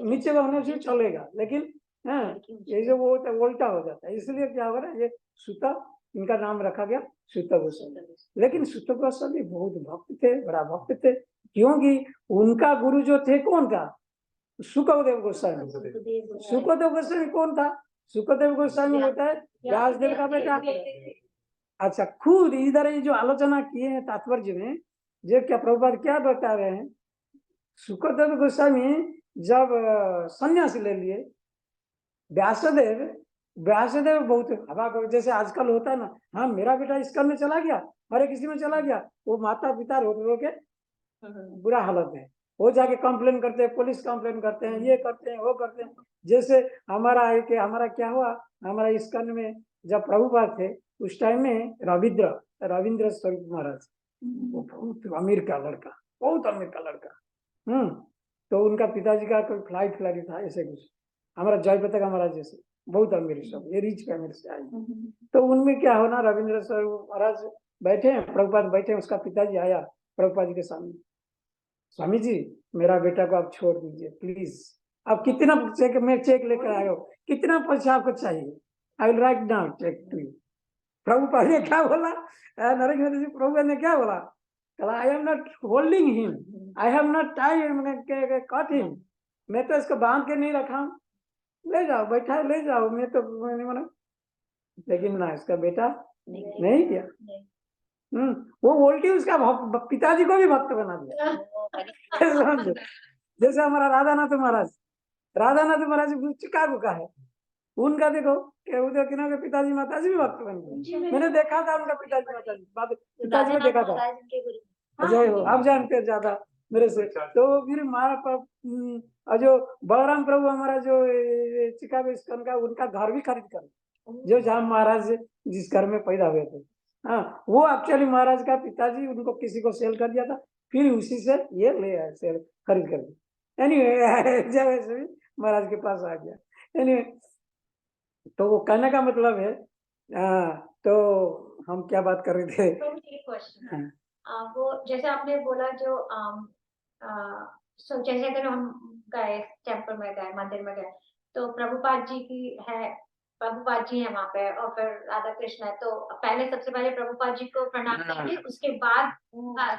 नीचे होने से चलेगा, लेकिन ये जो वो उल्टा हो जाता है। इसलिए क्या हो रहा है, ये सुता इनका नाम रखा गया सुत गोस्वामी। लेकिन सुत गोस्वामी बहुत भक्त थे, बड़ा भक्त थे, क्योंकि उनका गुरु जो थे कौन था? सुखदेव गोस्वामी। सुखदेव गोस्वामी कौन था? सुखदेव गोस्वामी होता है व्यासदेव का बेटा। अच्छा, खुद इधर ये जो आलोचना किए हैं तात्पर्य में, जो क्या प्रभुपाद क्या बता रहे हैं, सुखदेव गोस्वामी जब सन्यासी ले लिए, व्यासदेव बहुत हवा, जैसे आजकल होता है ना, हाँ मेरा बेटा इसका में चला गया, हरे किसी में चला गया, वो माता पिता रो के बुरा हालत है, वो जाके कंप्लेन करते हैं, पुलिस कंप्लेन करते हैं, ये करते हैं वो करते हैं। जैसे हमारा क्या हुआ, हमारा इस्कन में जब प्रभुपाद थे उस टाइम में रविंद्र स्वरूप महाराज, वो बहुत अमीर का लड़का, तो उनका पिताजी का कोई फ्लाइट था ऐसे कुछ, हमारा जयप्रताप महाराज जैसे बहुत अमीर, सब ये रिच फैमिली से आए। तो उनमें क्या होना, रविंद्र स्वरूप महाराज बैठे हैं, प्रभुपाद बैठे हैं, उसका पिताजी आया, प्रभुपाद जी के सामने, स्वामी जी मेरा बेटा को आप छोड़ दीजिए प्लीज, आप कितना चेक, मैं चेक लेकर आए हो, कितना पैसा आपको चाहिए, I will write down cheque to you. Prabhupada ने क्या बोला, नरेंद्र मोदी जी प्रभुपाद ने क्या बोला, कहला I am not holding him, I have not Tide cut him, मैं तो इसको बांध के नहीं रखा हूँ, ले जाओ बैठा है, ले जाओ, मैं तो मैंने मना, लेकिन ना इसका बेटा नहीं किया। वो उल्टी उसका पिताजी को भी भक्त बना दिया। जैसे हमारा राधानाथ महाराज चिकागो का है, उनका देखो कि उधर किन्हों के पिताजी माताजी भी भक्त बन गए, मैंने देखा था उनका पिताजी पिताजी को देखा था, अजय हो आप जानते हैं ज्यादा मेरे से। तो फिर जो बलराम प्रभु हमारा जो चिकागो इस्कॉन का, उनका घर भी खरीद कर, जो जहाँ महाराज जिस घर में पैदा हुए थे, हाँ वो एक्चुअली महाराज का पिताजी उनको किसी को सेल कर दिया था, फिर उसी से ये ले आए सेल खरीद कर दिया। एनीवे जब ऐसे भी महाराज के पास आ गया। एनीवे तो वो कहने का मतलब है, तो हम क्या बात कर रहे थे? तो एक क्वेश्चन, वो जैसे आपने बोला जो जैसे अगर हम गए टेम्पल में गए, मंदिर में गए, तो प्रभुपाद जी की है, प्रभुपाद जी है वहाँ पे, और फिर राधा कृष्ण है, तो पहले सबसे पहले प्रभुपाद जी को प्रणाम करेंगे, उसके बाद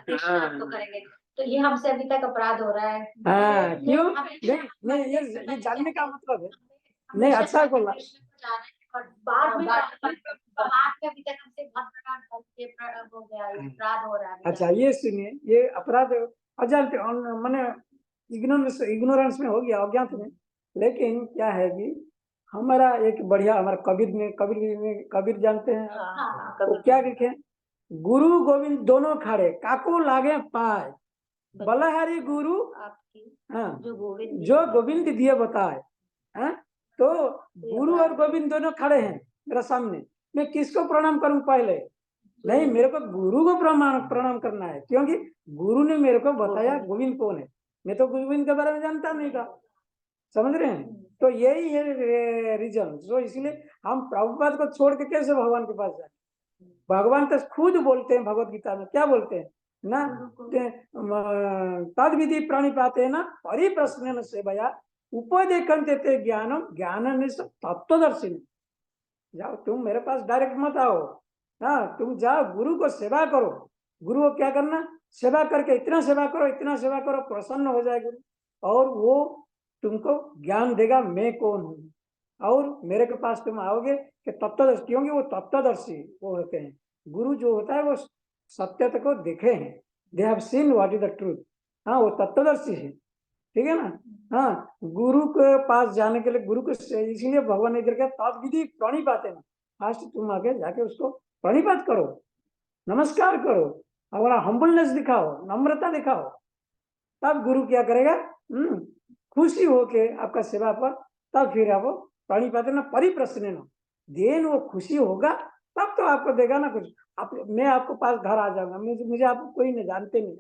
कृष्ण को करेंगे, तो ये हमसे अभी तक अपराध हो रहा है। क्यों? नहीं ये जानने का मतलब है, नहीं अच्छा बोला, और बाद में अभी तक हमसे बहुत बड़ा हो गया, अपराध हो रहा है। अच्छा ये सुनिए, ये अपराध अजानते मैंने इग्नोरेंस में हो गया, अज्ञात में, लेकिन क्या है कि हमारा एक बढ़िया, हमारा कबीर जानते हैं, तो क्या लिखे, गुरु गोविंद दोनों खड़े, काको लागे पाए, बलहारी गुरु जो गोविंद दिए बताए। तो गुरु और गोविंद दोनों खड़े हैं मेरा सामने, मैं किसको प्रणाम करूं पहले? नहीं, मेरे को गुरु को प्रणाम करना है, क्योंकि गुरु ने मेरे को बताया गोविंद कौन है, मैं तो गोविंद के बारे में जानता नहीं था, समझ रहे हैं? तो यही है रीजन। तो इसलिए हम प्रभुपाद को छोड़ के कैसे भगवान के पास जाए? भगवान तो खुद बोलते हैं भगवत गीता में, क्या बोलते हैं ना, तद विधि प्रणिपाते ना परिप्रश्न से भया उपदेशन्ते ज्ञानम ज्ञान तत्वदर्शी। जाओ तुम मेरे पास डायरेक्ट मत आओ, हाँ तुम जाओ गुरु को सेवा करो, गुरु को क्या करना, सेवा करके इतना सेवा करो, प्रसन्न हो जाए गुरु, और वो तुमको ज्ञान देगा मैं कौन हूँ, और मेरे के पास तुम आओगे कि तत्वदर्शी, क्योंकि वो तत्वदर्शी वो होते हैं। गुरु जो होता है वो सत्यता को देखे हैं, they have seen what is the truth, हाँ वो तत्वदर्शी है, ठीक है ना। हाँ गुरु के पास जाने के लिए गुरु को, इसीलिए भगवान ने इधर के तद विधि प्रणिपाते ना, फास्ट तुम आगे जाके उसको प्रणिपात करो, नमस्कार करो, हमारा हम्बलनेस दिखाओ, नम्रता दिखाओ, तब गुरु क्या करेगा, खुशी होके आपका सेवा पर, तब फिर आप प्रणिपात ना परिप्रश्न ना, देन वो खुशी होगा तब तो आपको देगा ना कुछ। मैं आपको पास घर आ जाऊंगा, मुझे आप कोई नहीं जानते नहीं,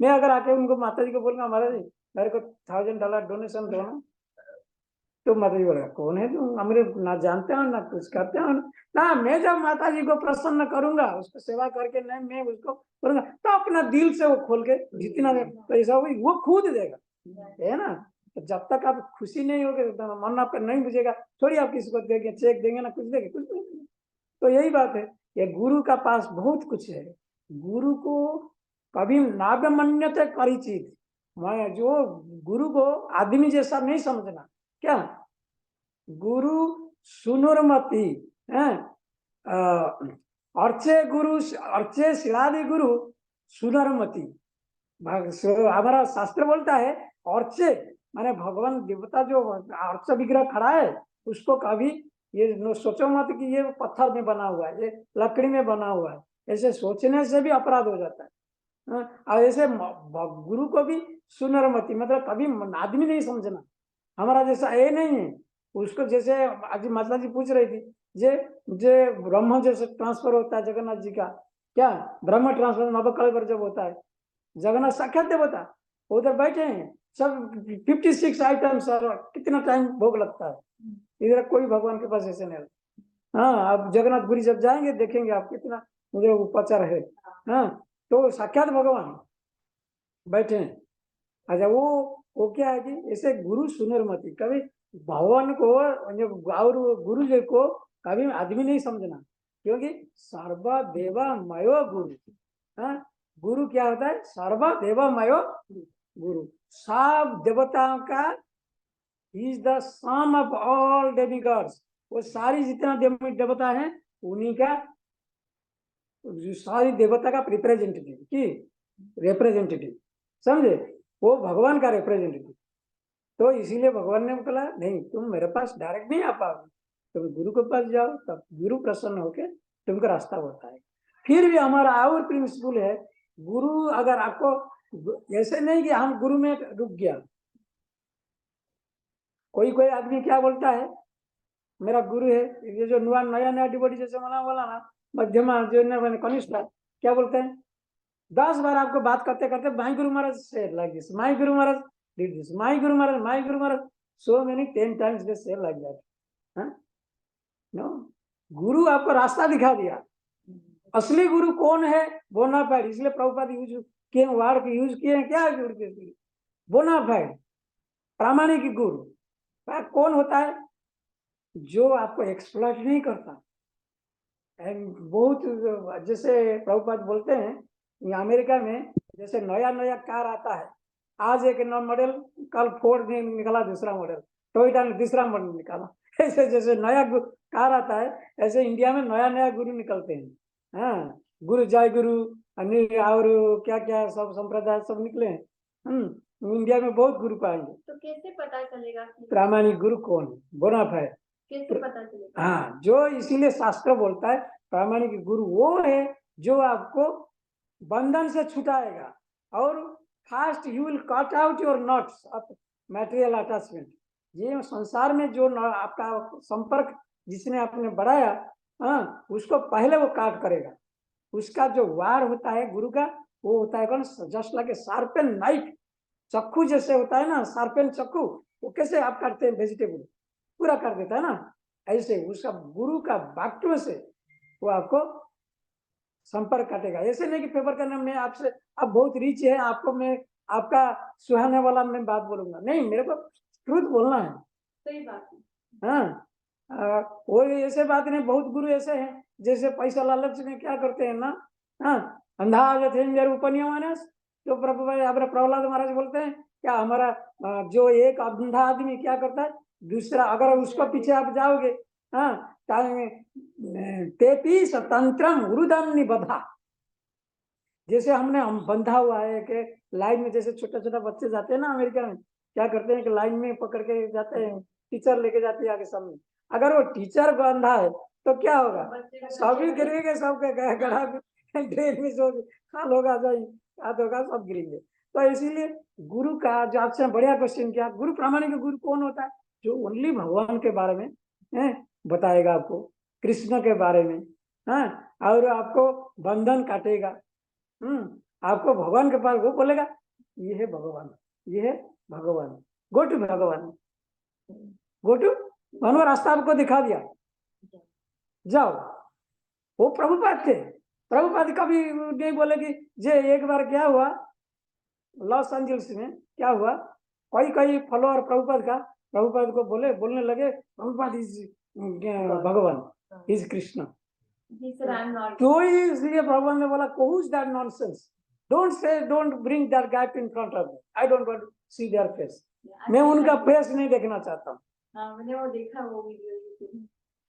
मैं अगर आके उनको माता जी को बोलूंगा महाराज जी मेरे को $1000 डोनेशन दो ना, तो माता जी बोलेगा कौन है तुम, हमरे ना जानते हो ना कुछ करते हो ना, मैं जब माता जी को प्रसन्न करूंगा, उसको सेवा करके नहीं मैं उसको करूंगा, तो अपना दिल से वो खोल के जितना पैसा हुई वो खुद देगा, है ना। तो जब तक आप खुशी नहीं होगे, मन आपका नहीं बुझेगा, थोड़ी आप किसी को देंगे, चेक देंगे ना, कुछ देंगे, कुछ नहीं। तो यही बात है, ये गुरु का पास बहुत कुछ है, गुरु को कभी नागमन्यते परिचित, मैं जो गुरु को आदमी जैसा नहीं समझना, क्या गुरु सुनुरमति है, अर्चे शिलादि गुरु सुनरमति, हमारा शास्त्र बोलता है अर्चे माने भगवान देवता जो अर्च विग्रह खड़ा है उसको कभी ये सोचो मत कि ये पत्थर में बना हुआ है, ये लकड़ी में बना हुआ है, ऐसे सोचने से भी अपराध हो जाता है। और ऐसे गुरु को भी सुनरमति मतलब कभी आदमी नहीं समझना, हमारा जैसा ये नहीं है उसको, जैसे आज माता जी पूछ रही थी जे ब्रह्म जैसे ट्रांसफर होता है जगन्नाथ जी का, क्या ब्रह्म ट्रांसफर नवकल पर जब होता है, जगन्नाथ साक्षात देवता उधर बैठे हैं, सब 56 आइटम, सर कितना टाइम भोग लगता है, इधर कोई भगवान के पास ऐसे नहीं। हाँ आप जगन्नाथपुरी जब जाएंगे देखेंगे आप कितना उधर उपचार है, हाँ तो साक्षात भगवान बैठे हैं। अच्छा वो क्या है कि ऐसे गुरु सुनरमति, कभी भगवान को और गुरु जी को कभी आदमी नहीं समझना, क्योंकि सर्वदेवमय गुरु। हाँ, गुरु क्या होता है? सर्वदेवमय गुरु, सब देवताओं का is the sum of all demigods. वो सारी जितना देवता है उन्हीं का, सारी देवता का रिप्रेजेंटेटिव की रिप्रेजेंटेटिव, समझे? वो भगवान का रिप्रेजेंटेटिव। तो इसीलिए भगवान ने बोला नहीं, तुम मेरे पास डायरेक्ट नहीं आ पाओगे, तुम गुरु के पास जाओ, तब गुरु प्रसन्न होके तुमको रास्ता बताएगा। फिर भी हमारा और प्रिंसिपल है, गुरु अगर आपको ऐसे नहीं कि हम गुरु में रुक गया। कोई आदमी क्या बोलता है, मेरा गुरु है, ये जो नया डिवोटी जैसे मना बोला ना, मध्यमा जो कनिष्ठ क्या बोलते हैं, 10 बार आपको बात करते करते माई गुरु महाराज से like this, my Guru Maharaj did this, my Guru Maharaj so many 10 times they से लाइक दैट। नो, गुरु आपको रास्ता दिखा दिया। असली गुरु कौन है? बोनाफाइड। इसलिए प्रभुपाद यूज किए वर्ड यूज किए हैं, क्या गुरु के? बोनाफाइड, प्रामाणिक गुरु कौन होता है? जो आपको एक्सप्लॉइट नहीं करता। एंड बहुत जैसे प्रभुपाद बोलते हैं, अमेरिका में जैसे नया कार आता है, आज एक नया मॉडल, कल फोर्ड ने निकाला दूसरा मॉडल, टोयोटा ने तीसरा मॉडल निकाला। ऐसे जैसे नया कार आता है, ऐसे इंडिया में नया गुरु निकलते हैं। हाँ, गुरु जय गुरु और क्या क्या सब संप्रदाय सब निकले हैं। इंडिया में बहुत गुरु पाएंगे। तो कैसे पता चलेगा प्रामाणिक गुरु कौन है? बोनाफाइड कैसे पता चलेगा? हाँ, जो इसीलिए शास्त्र बोलता है प्रामाणिक गुरु वो है जो आपको बंधन से छुटाएगा, और fast you will cut out your knots of material attachment. ये संसार में जो आपका संपर्क जिसने आपने बढ़ाया, हाँ, उसको पहले वो काट करेगा। उसका जो वार होता है गुरु का, वो होता है कौन? Just like a sharpen knife, चक्कू जैसे होता है ना, शार्पेन चक्कू, वो कैसे आप काटते हैं वेजिटेबल, पूरा कर देता है ना, ऐसे उसका गुरु का वाक्यों से वो आपको संपर्क काटेगा। ऐसे नहीं कि फेवर करना, मैं आपसे, आप बहुत रिच है, आपको मैं आपका सुहाने वाला मैं बात बोलूंगा, नहीं, मेरे को ट्रूथ बोलना है। सही बात है। हाँ, वो ऐसे बात नहीं। बहुत गुरु ऐसे हैं जैसे पैसा लालच में क्या करते हैं ना, हाँ, अंधा थे उपनियमानस, जो प्रहलाद महाराज बोलते हैं क्या, हमारा जो एक अंधा आदमी क्या करता है, दूसरा अगर उसको पीछे आप जाओगे, हाँ, तेपी स्वतंत्रम उरुदम निबधा, जैसे हम बंधा हुआ है कि लाइन में, जैसे छोटा बच्चे जाते हैं ना अमेरिका में, क्या करते हैं कि लाइन में पकड़ के जाते हैं, टीचर लेके जाते हैं आगे सामने। अगर वो टीचर बंधा है तो क्या होगा? सभी गिरेंगे, सबके गड़ा ड्रेन में जो खाल होगा, जो हाथ होगा, सब गिरेंगे। तो इसीलिए गुरु का जो आपसे बढ़िया क्वेश्चन किया, गुरु प्रामाणिक गुरु कौन होता है? जो ओनली भगवान के बारे में बताएगा आपको, कृष्ण के बारे में, हाँ, और आपको बंधन काटेगा। आपको भगवान के पास वो बोलेगा ये है भगवान, ये है भगवान, गो टू भगवान, गो टू भगवान, रास्ता आपको दिखा दिया, जाओ। वो प्रभुपाद थे। प्रभुपाद कभी नहीं बोले कि जे एक बार क्या हुआ लॉस एंजल्स में, क्या हुआ, कोई फॉलोअर प्रभुपाद को बोलने लगे प्रभुपाद इज भगवान, इज कृष्ण। तो इसलिए भगवान ने बोला who's that nonsense, don't bring that guy in front of me, I don't want to see their face, मैं उनका फेस नहीं देखना चाहता हूँ। हाँ, मैंने वो देखा, वो वीडियो।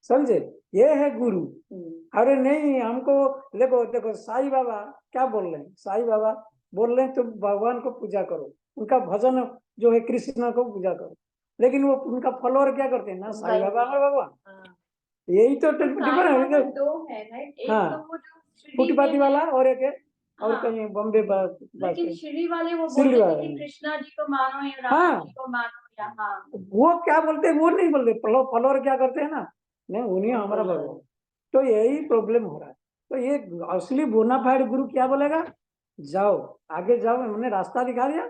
समझे? ये है गुरु। अरे नहीं, हमको देखो साईं बाबा क्या बोल रहे हैं? साईं बाबा बोल रहे हैं तुम भगवान को पूजा करो, उनका भजन जो है कृष्ण को पूजा करो, लेकिन वो उनका फॉलोअर क्या करते हैं ना, साईं बाबा और भगवान। यही तो डिफरेंस है। दो है राइट, एक हाँ, तो वो जो फुटपाथी वाला और एक है, और हाँ, कहीं बॉम्बे लेकिन श्री वाले वो श्री बोलते वाले। थे कि कृष्णा जी को मानो या राम हाँ, जी को मानो, या हाँ, वो क्या बोलते हैं, वो नहीं बोलते, फॉलोअर क्या करते हैं ना, नहीं उन्हीं हमारा भगवान। तो यही प्रॉब्लम हो रहा है। तो ये असली बोनाफाइड गुरु क्या बोलेगा, जाओ आगे जाओ, हमने रास्ता दिखा दिया।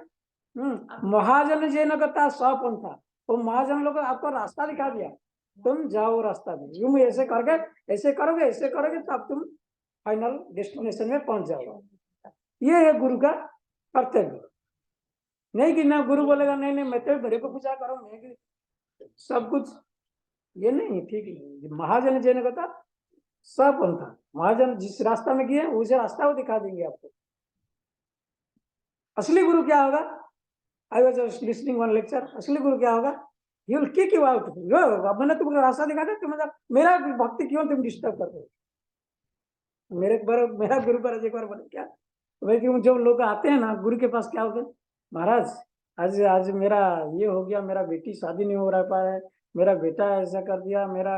महाजन जे न करता स्वपंथा, वो महाजन लोग आपको रास्ता दिखा दिया, तुम जाओ रास्ता में, तुम ऐसे करके ऐसे करोगे तो अब तुम फाइनल डेस्टिनेशन में पहुंच जाओगे। ये है गुरु का कर्तव्य। नहीं कि ना गुरु बोलेगा नहीं नहीं मैं तो मेरे को पूजा करो, मैं सब कुछ, ये नहीं ठीक नहीं। महाजन जन का था सब पंथा, महाजन जिस रास्ता में गए उसे रास्ता वो दिखा देंगे आपको। असली गुरु क्या होगा? I was just listening one lecture. असली गुरु क्या होगा? He will kick you out. मैंने तुमको रास्ता दिखा दिया, तुम मेरा भक्ति क्यों तुम डिस्टर्ब कर रहे हो? मेरा गुरु पर एक बार बोले क्या, भाई क्यों जो लोग आते हैं ना गुरु के पास क्या होते हैं, महाराज आज आज मेरा ये हो गया, मेरा बेटी शादी नहीं हो रहा पाया, मेरा बेटा ऐसा कर दिया, मेरा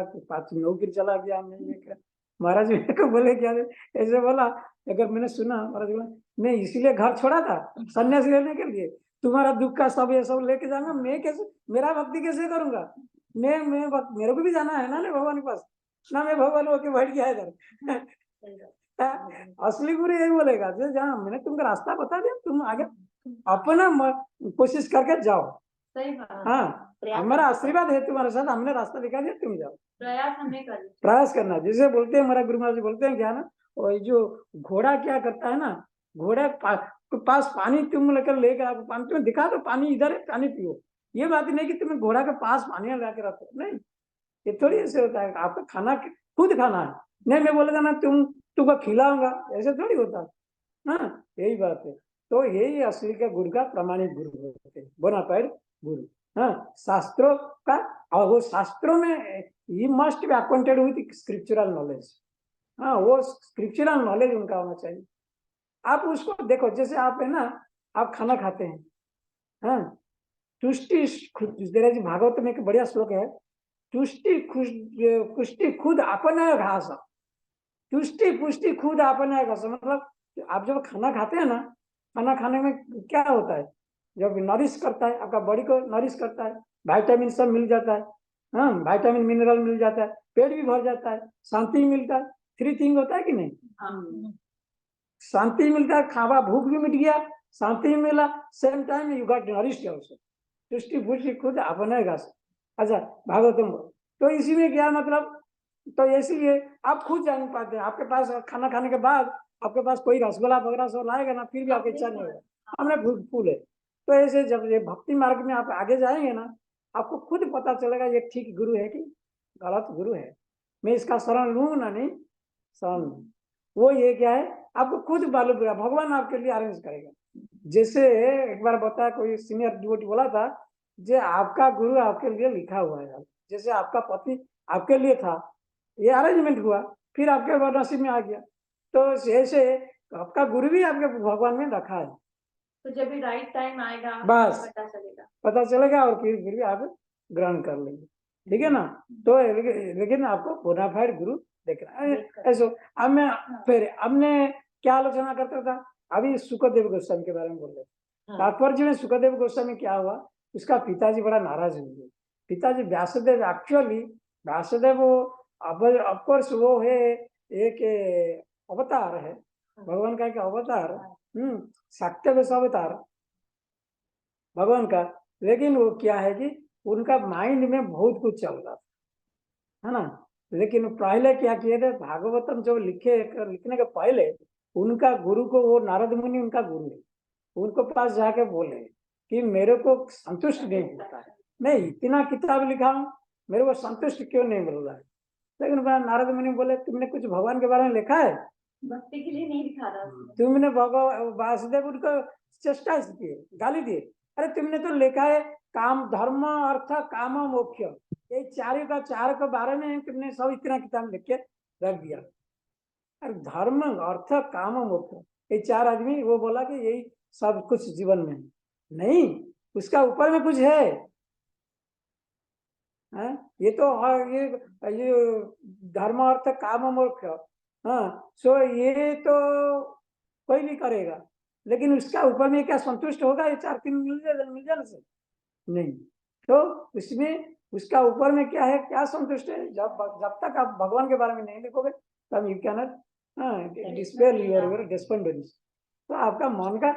नौकरी चला गया, मैं ये क्या। महाराज मेरे को बोले क्या, ऐसे बोला। अगर मैंने सुना, महाराज बोला मैं इसीलिए घर छोड़ा था सन्यासी लेने के लिए, तुम्हारा दुख का सब ये सब लेके जाऊंगा, मैं कैसे मेरा भक्ति कैसे करूंगा? मैं मेरे को भी जाना है ना भगवान के पास, ना मैं भगवान होके बैठ गया इधर। असली गुरु यही बोलेगा, जहाँ मैंने तुमको रास्ता बता दिया, तुम आगे अपना कोशिश करके जाओ। सही बात। हाँ, हमारा आशीर्वाद है तुम्हारे साथ, हमने रास्ता दिखा दिया, तुम जाओ। प्रयास हमें करना, प्रयास करना। जैसे बोलते हैं हमारा गुरु महाराज जी बोलते हैं क्या ना, और जो घोड़ा क्या करता है ना, घोड़ा पास पानी तुम लेकर आपको पानी तुम्हें दिखा दो, पानी इधर है, पानी पियो। ये बात नहीं कि तुम्हें घोड़ा के पास पानी लगा के रखो, नहीं, ये थोड़ी ऐसे होता है। आपका खाना खुद खाना है, नहीं मैं बोलेगा ना तुमको खिलाऊंगा, ऐसे थोड़ी होता है। हाँ, यही बात है। तो यही असली का गुरु का प्रमाणिक गुरु होते हैं, बोनाफाइड गुरु। हाँ, शास्त्रों का, और वो शास्त्रों में ये must be acquainted with scriptural knowledge. हाँ, वो स्क्रिप्चुरल नॉलेज उनका होना चाहिए। आप उसको देखो, जैसे आप है ना, आप खाना खाते हैं, हाँ, तुष्टि भागवत में एक बढ़िया श्लोक है, तुष्टि खुद अपना घास, तुष्टि पुष्टि खुद अपना घास। मतलब आप जब खाना खाते हैं ना, खाना खाने में क्या होता है, जब नरिश करता है, आपका बॉडी को नरिश करता है, विटामिन सब मिल जाता है, हाँ, विटामिन मिनरल मिल जाता है, पेट भी भर जाता है, शांति मिलता है। 3 थिंग होता है कि नहीं? शांति मिलता है, खावा भूख भी मिट गया, शांति मिला, same time you got nourished also. तुष्टि पुष्टि खुद अपने घास। अच्छा, भागवतम। तो इसी में क्या मतलब, तो इसीलिए आप खुद जान पाते हैं। आपके पास खाना खाने के बाद आपके पास कोई रसगुल्ला वगैरह सब लाएगा ना, फिर भी आपकी इच्छा नहीं होगा, हमने फूल है। तो ऐसे जब ये भक्ति मार्ग में आप आगे जाएंगे ना, आपको खुद पता चलेगा ये ठीक गुरु है कि गलत गुरु है। मैं इसका शरण लूँ ना, नहीं शरण लूँ, वो ये क्या है आपको खुद मालूम होगा, भगवान आपके लिए अरेंज करेगा। जैसे एक बार बताया, कोई सीनियर डिवोटी बोला था, जे आपका गुरु आपके लिए लिखा हुआ है। जैसे आपका पति आपके लिए था, ये अरेंजमेंट हुआ, फिर आपके नसीब में आ गया, तो ऐसे आपका गुरु भी आपके भगवान में रखा है। तो जब भी राइट टाइम आएगा बस पता चलेगा और फिर भी आप ग्रहण कर लेंगे, ठीक है ना। तो लेकिन आपको बोनाफाइड गुरु देखना है। ऐसा अब मैं फिर हमने क्या आलोचना करता था, अभी सुखदेव गोस्वामी के बारे में बोल रहे। तात्पर्य में सुखदेव गोस्वामी क्या हुआ, उसका पिताजी बड़ा नाराज हुए। पिताजी व्यासदेव, एक्चुअली व्यासदेव ऑफकोर्स वो है एक अवतार है, भगवान का एक अवतार, शाक्य वैसा अवतार भगवान का। लेकिन वो क्या है कि उनका माइंड में बहुत कुछ चल रहा है ना। लेकिन पहले क्या किए थे, भागवतम जो लिखने के पहले उनका गुरु को, वो नारद मुनि उनका गुरु है, उनको पास जाके बोले कि मेरे को संतुष्ट नहीं होता है, मैं इतना किताब लिखा हूँ, मेरे को संतुष्ट क्यों नहीं मिल रहा है। लेकिन नारद मुनि बोले तुमने कुछ भगवान के बारे में लिखा है? भक्ति के लिए नहीं लिखा था, तुमने वासुदेव उनको चेष्टा किए, गाली दिए, अरे तुमने तो लिखा है काम धर्म अर्थ काम मोक्ष, ये चार के बारे में तुमने सब इतना किताब लिख के रख दिया। अरे धर्म अर्थ काम मोक्ष ये 4 आदमी, वो बोला कि यही सब कुछ जीवन में नहीं, उसका ऊपर में कुछ है। ये तो ये धर्म अर्थ काम मोक्ष, हाँ, सो ये तो कोई भी करेगा, लेकिन उसका ऊपर में क्या संतुष्ट होगा ये 4 दिन मिल जाने से? नहीं। तो उसमें उसका ऊपर में क्या है, क्या संतुष्ट है? जब तक आप भगवान के बारे में नहीं लिखोगे तब you can not despair your dependence, तो आपका मन का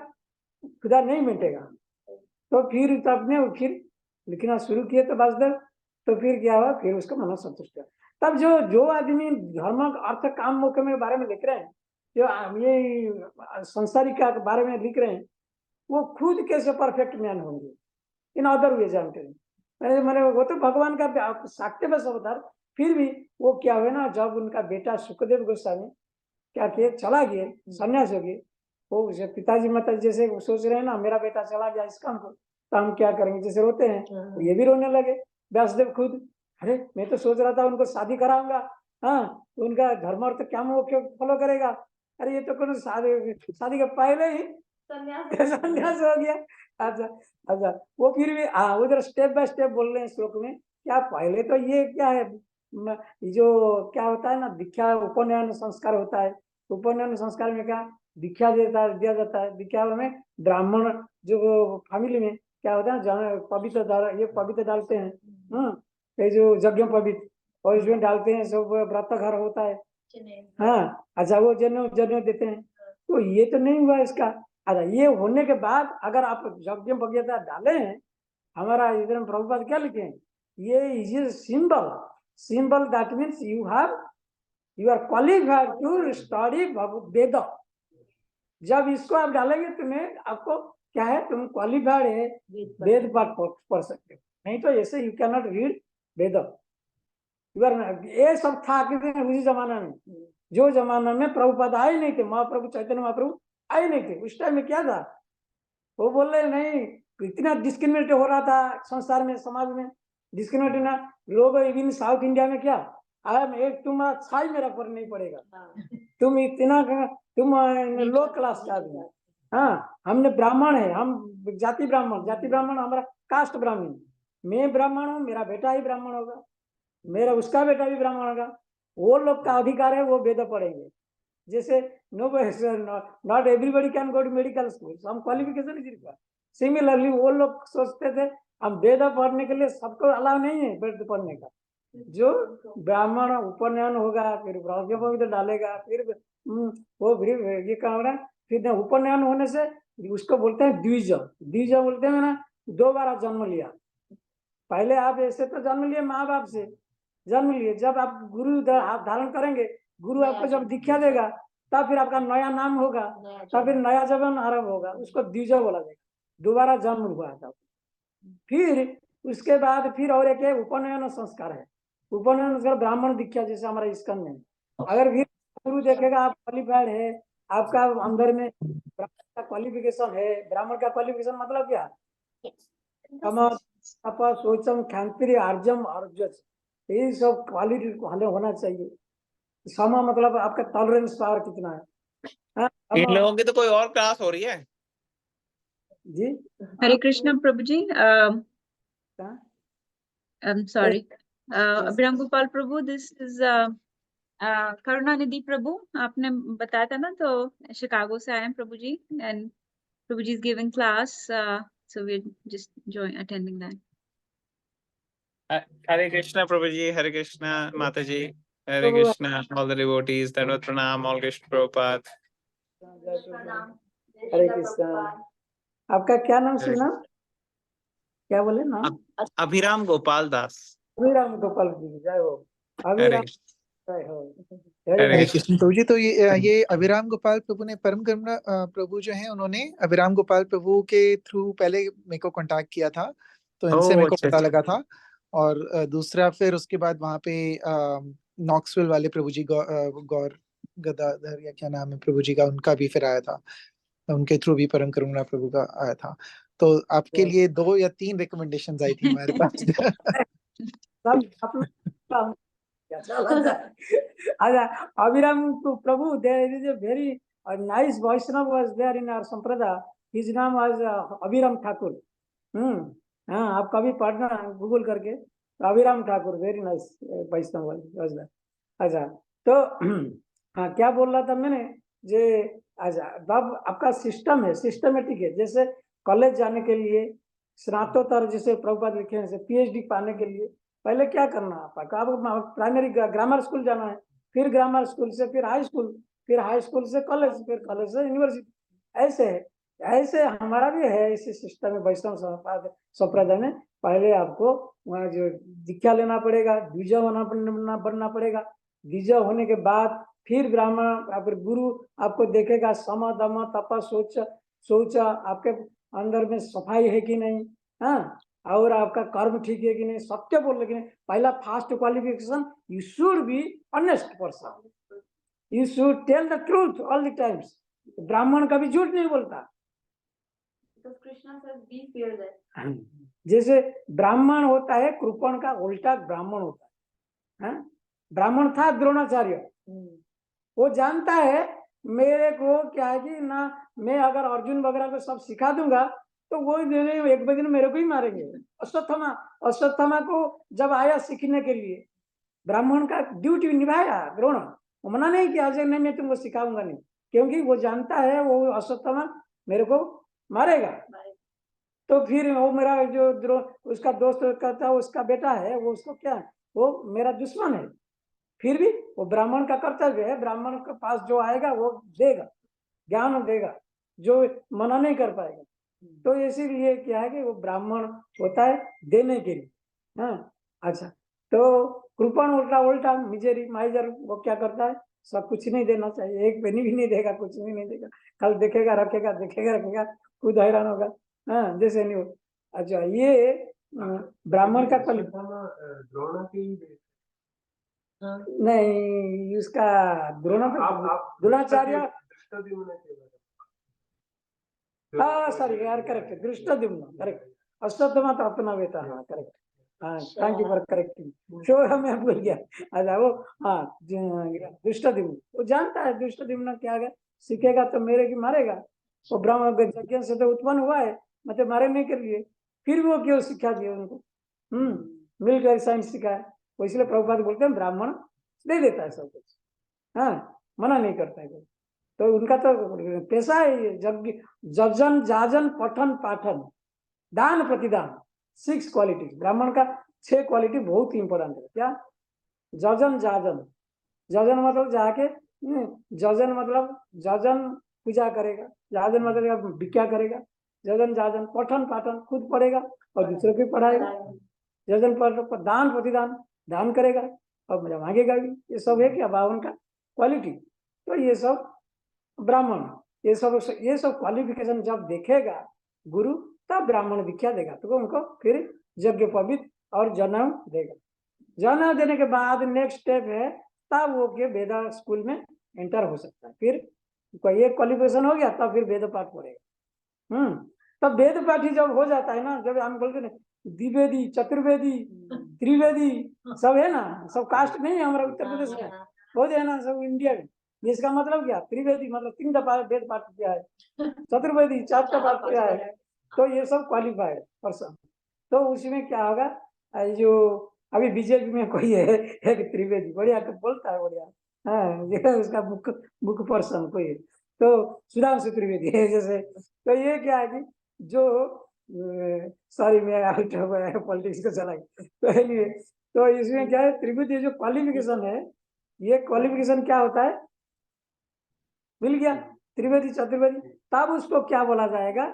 खुदा नहीं मिटेगा। तो फिर तब ने फिर लिखना शुरू किए तो वासुदेव, तो फिर क्या हुआ, फिर उसका मन संतुष्ट है। तब जो आदमी धर्म अर्थ काम मोक्ष में बारे में लिख रहे हैं, जो ये संसारिक के बारे में लिख रहे हैं, वो खुद कैसे परफेक्ट मैन होंगे इन अदर वेज मैंने वो तो भगवान का साक्ष्य बस अवतार, फिर भी वो क्या हुए ना, जब उनका बेटा सुखदेव गोस्वामी क्या किए, चला गया, सन्यास हो गए, वो पिताजी माता जैसे सोच रहे हैं ना मेरा बेटा चला गया इस काम को, तो हम क्या करेंगे, जैसे रोते हैं, तो ये भी रोने लगे। व्यासदेव खुद, अरे मैं तो सोच रहा था उनको शादी कराऊंगा, हाँ उनका धर्म और तो क्या वो क्यों फॉलो करेगा, अरे ये तो कुछ शादी के पहले ही संन्यास हो गया। अच्छा अच्छा, वो फिर भी हाँ उधर स्टेप बाय स्टेप बोल रहे हैं श्लोक में, क्या पहले तो ये क्या है, जो क्या होता है ना, दीक्षा उपनयन संस्कार होता है, उपनयन संस्कार में क्या दीक्षा दिया जाता है, दीक्षा में ब्राह्मण जो फैमिली में क्या होता है, पवित्र ये पवित्र डालते हैं, ये जो यज्ञ पवित्र, और इसमें डालते हैं सब, व्रत घर होता है, हाँ अच्छा वो जनेऊ देते हैं, तो ये तो नहीं हुआ इसका। अच्छा ये होने के बाद अगर आप यज्ञ वगैरह डाले हैं, हमारा इधर प्रभुपाद क्या लिखे हैं, ये is symbol that means you are qualified to study Veda. जब इसको आप डालेंगे तुम्हें, आपको क्या है, तुम क्वालिफाइड है वेद पाठ पढ़ सकते हो, नहीं तो ऐसे यू कैन नॉट रीड वेद। ये सब था कि उसी जमाना में, जो जमाना में प्रभुपाद आए नहीं थे, महाप्रभु चैतन्य महाप्रभु आए नहीं थे, उस टाइम में क्या था, वो बोल रहे नहीं, इतना डिस्क्रिमिनेट हो रहा था संसार में, समाज में डिस्क्रिमिनेट ना, लोग इवन साउथ इंडिया में क्या तुम छाई मेरा पर नहीं पड़ेगा, तुम इतना तुम लो क्लास का आदमी, हाँ हमने ब्राह्मण है, हम जाति ब्राह्मण हमारा कास्ट ब्राह्मण, मैं ब्राह्मण हूँ, मेरा बेटा ही ब्राह्मण होगा, मेरा उसका बेटा भी ब्राह्मण होगा, वो लोग का अधिकार है, वो वेद पढ़ेंगे। जैसे not everybody can go to medical school, some qualification is required. Similarly वो लोग सोचते थे हम वेद पढ़ने के लिए सबको अलाउ नहीं है वेद पढ़ने का, जो ब्राह्मण उपनयन होगा, फिर पवित्र डालेगा, फिर वो फिर ये क्या हो रहा है, फिर उपनयन होने से उसको बोलते हैं द्विज बोलते हैं ना, दोबारा जन्म लिया। पहले आप ऐसे तो जन्म लिए माँ बाप से जन्म लिए, जब आप गुरु धारण करेंगे, गुरु आपको जब दीक्षा देगा, तब फिर आपका नया नाम होगा, तब फिर नया जीवन आरंभ होगा, उसको द्विज बोला जाएगा, दोबारा जन्म हुआ था। फिर उसके बाद फिर और एक उपनयन संस्कार है, उपनयन संस्कार ब्राह्मण दीक्षा, जैसे हमारा इस्कन में, अगर फिर गुरु देखेगा आप क्वालिफाइड है, आपका अंदर में ब्राह्मण का क्वालिफिकेशन है, ब्राह्मण का क्वालिफिकेशन मतलब क्या, सोचम खांति आर्जम अर्जस, ये सब क्वालिटी होना चाहिए। समा मतलब आपका टॉलरेंस पावर कितना है, इन लोगों की तो कोई और क्लास हो रही है जी। Hare Krishna Prabhu ji, sorry Abhiram Gopal Prabhu, this is Karunanidhi Prabhu, आपने बताया था ना, तो शिकागो से आए हैं Prabhu ji, and Prabhu ji is giving class, so we just join attending that. Hare Krishna Prabhu ji, Hare Krishna माता जी, Hare Krishna all the devotees, दंडवत प्रणाम ऑल कृष्ण प्रभुपाद। हरे कृष्णा। आपका क्या नाम सुना, क्या बोले नाम? अभिराम गोपाल दास। अभिराम गोपाल जी, जय हो अभिराम, जय हो। हरे कृष्ण प्रभु जी, तो ये अभिराम गोपाल प्रभु ने, परम करुणा प्रभु जो हैं, उन्होंने अभिराम गोपाल प्रभु के थ्रू पहले मेरे को कांटेक्ट किया था, तो इनसे मेरे को पता लगा था, और दूसरा फिर उसके बाद वहाँ पे नॉक्सविल वाले प्रभु जी गौर गदाधर या क्या नाम है प्रभु जी का, उनका भी फिर आया था, उनके थ्रू भी परम करुणा प्रभु का आया था, तो आपके लिए 2 या 3 रिकमेंडेशंस आई थी हमारे पास। Abhiram Prabhu, there is a very nice Vaishnava was there in our Sampradaya. His name was Abhiram Thakur. हाँ आप कभी पढ़ना गूगल करके, Abhiram Thakur, very nice Vaishnav was there. अच्छा तो हाँ क्या बोल रहा था मैंने, जे अच्छा अब आपका सिस्टम है, सिस्टमेटिक है, जैसे कॉलेज जाने के लिए स्नातकोत्तर, जैसे प्रभुपाद लिखे हैं, PhD पाने के लिए पहले क्या करना है आपको, प्राइमरी ग्रामर स्कूल जाना है, फिर ग्रामर स्कूल से फिर हाई स्कूल, फिर हाई स्कूल से कॉलेज, फिर कॉलेज से यूनिवर्सिटी, ऐसे है। ऐसे हमारा भी है, इसी सिस्टम में वैष्णव संप्रदाय में पहले आपको वहाँ जो दीक्षा लेना पड़ेगा, द्विज बनना पड़ेगा, द्विज होने के बाद फिर ब्राह्मण फिर गुरु आपको देखेगा, सम दम तप शौच आपके अंदर में सफाई है कि नहीं, हाँ, और आपका कर्म ठीक है कि नहीं, सत्य बोल रहे कि नहीं। पहला first qualification, you should be honest person, you should tell the truth all the times. ब्राह्मण कभी झूठ नहीं बोलता। Krishna sir be fearless। जैसे ब्राह्मण होता है, कृपण का उल्टा ब्राह्मण होता है, हाँ? ब्राह्मण था द्रोणाचार्य, वो जानता है मेरे को क्या है कि ना, मैं अगर अर्जुन वगैरह को सब सिखा दूंगा तो वो एक दिन मेरे को ही मारेंगे। अश्वत्थामा को जब आया सीखने के लिए, ब्राह्मण का ड्यूटी निभाया द्रोण, वो मना नहीं किया नहीं मैं तुमको सिखाऊंगा नहीं, क्योंकि वो जानता है वो अश्वत्थामा मेरे को मारेगा। तो फिर वो मेरा जो उसका दोस्त कहता है उसका बेटा है, वो उसको क्या है, वो मेरा दुश्मन है, फिर भी वो ब्राह्मण का कर्तव्य है, ब्राह्मण के पास जो आएगा वो देगा, ज्ञान देगा, जो मना नहीं कर पाएगा। तो इसीलिए क्या है कि वो ब्राह्मण होता है देने के लिए, हाँ। अच्छा, तो कृपण उल्टा मिजेरी माइजर, वो क्या करता है, सब कुछ नहीं देना चाहिए, एक पेनी भी नहीं देगा, कुछ भी नहीं देगा, कल देखेगा रखेगा, देखेगा रखेगा, खुद हैरान होगा, हाँ, जैसे नहीं हो। अच्छा, ये ब्राह्मण का कल नहीं, उसका द्रोणाचार्य, हाँ सॉरी यार, करेक्ट, दृष्टद्युम्न, करेक्ट, अश्वत्थामा तो अपना बेटा, हाँ करेक्ट, हाँ, thank you for correcting, show मैं भूल गया। अच्छा, वो हाँ दृष्टद्युम्न, वो जानता है दृष्टद्युम्न क्या है, सीखेगा तो मेरे की मारेगा, वो ब्राह्मण यज्ञ से तो उत्पन्न हुआ है, मतलब मारने के लिए, फिर वो क्यों सिखा दिया उनको, मिलकर साइंस सिखाया, वो इसलिए प्रभुपाद बोलते हैं ब्राह्मण दे देता है सब कुछ, हाँ, मना नहीं करता है। तो उनका तो पेशा है ये, जजन जाजन पठन पाठन दान प्रतिदान, 6 क्वालिटी, ब्राह्मण का 6 क्वालिटी बहुत इंपॉर्टेंट है। क्या? जजन जाजन, जजन मतलब जाके, जजन मतलब जजन पूजा करेगा, जाजन मतलब भिक्षा करेगा, जजन जाजन पठन पाठन खुद पढ़ेगा और दूसरों को पढ़ाएगा, जजन पर दान प्रतिदान, दान करेगा और मांगेगा भी, ये सब है क्या बावन का क्वालिटी। तो ये सब ब्राह्मण, ये सब क्वालिफिकेशन जब देखेगा गुरु, तब ब्राह्मण दीक्षा देगा, तो उनको फिर यज्ञ पवित्र और जन्म देगा। जन्म देने के बाद नेक्स्ट स्टेप है, तब वो के वेदा स्कूल में एंटर हो सकता है। फिर ये क्वालिफिकेशन हो गया, तब फिर वेद पाठ पढ़ेगा। तब वेद पाठ ही जब हो जाता है ना, जब हम बोलते ना द्विवेदी, चतुर्वेदी, त्रिवेदी, सब है ना, सब कास्ट नहीं है हमारा उत्तर प्रदेश में, बहुत है ना, सब इंडिया में। इसका मतलब क्या? त्रिवेदी मतलब 3 दफा वेद पाठ किया है, चतुर्वेदी 4 दफा किया है, तो ये सब क्वालिफाइड पर्सन। तो उसमें क्या होगा, जो अभी बीजेपी में कोई है एक त्रिवेदी, बढ़िया तो बोलता है, बढ़िया, हाँ, ये उसका बुक पर्सन कोई है, तो सुधांशु त्रिवेदी है जैसे। तो ये क्या है कि जो सॉरी मैं आउट हो गया पॉलिटिक्स को चला गया, तो इसमें क्या है, त्रिवेदी जो क्वालिफिकेशन है, ये क्वालिफिकेशन क्या होता है, मिल गया त्रिवेदी चतुर्वेदी, तब उसको क्या बोला जाएगा,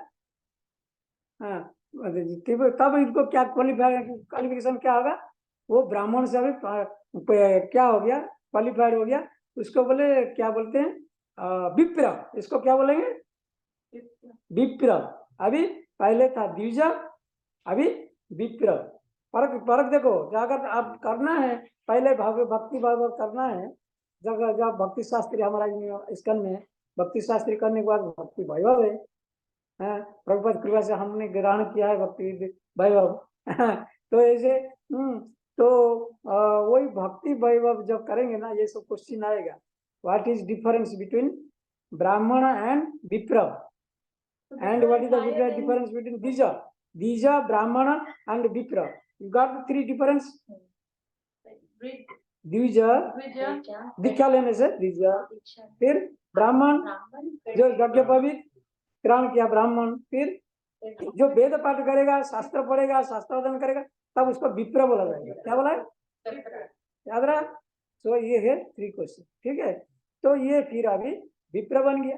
हाँ, तब इनको क्या क्वालिफिकेशन क्या होगा, वो ब्राह्मण से अभी क्या हो गया, क्वालिफाइड हो गया, उसको बोले क्या बोलते हैं, विप्र, इसको क्या बोलेंगे, विप्र। अभी पहले था द्विज, अभी विप्र। फर्क देखो, अगर आप करना है पहले भक्ति भाव करना है, जब भक्ति शास्त्री हमारा स्कंद में भक्ति शास्त्री करने के बाद भक्ति वैभव है, प्रभुपाद कृपा से हमने ग्रहण किया है भक्ति वैभव। तो ऐसे तो वही भक्ति वैभव जब करेंगे ना, ये सब क्वेश्चन आएगा, व्हाट इज डिफरेंस बिटवीन ब्राह्मण एंड विप्र, and what is the difference between द्विज, ब्राह्मण एंड विप्र। You got 3 difference. द्विज दीक्षा लेने से द्विज, फिर ब्राह्मण जो यज्ञ पवित्र ग्रहण किया ब्राह्मण, फिर जो वेद पाठ करेगा, शास्त्र पढ़ेगा, शास्त्राध्ययन करेगा, तब उसको विप्र बोला जाएगा। क्या बोला है? याद रहा। तो ये है 3 क्वेश्चन, ठीक है। तो ये फिर अभी विप्र बन गया।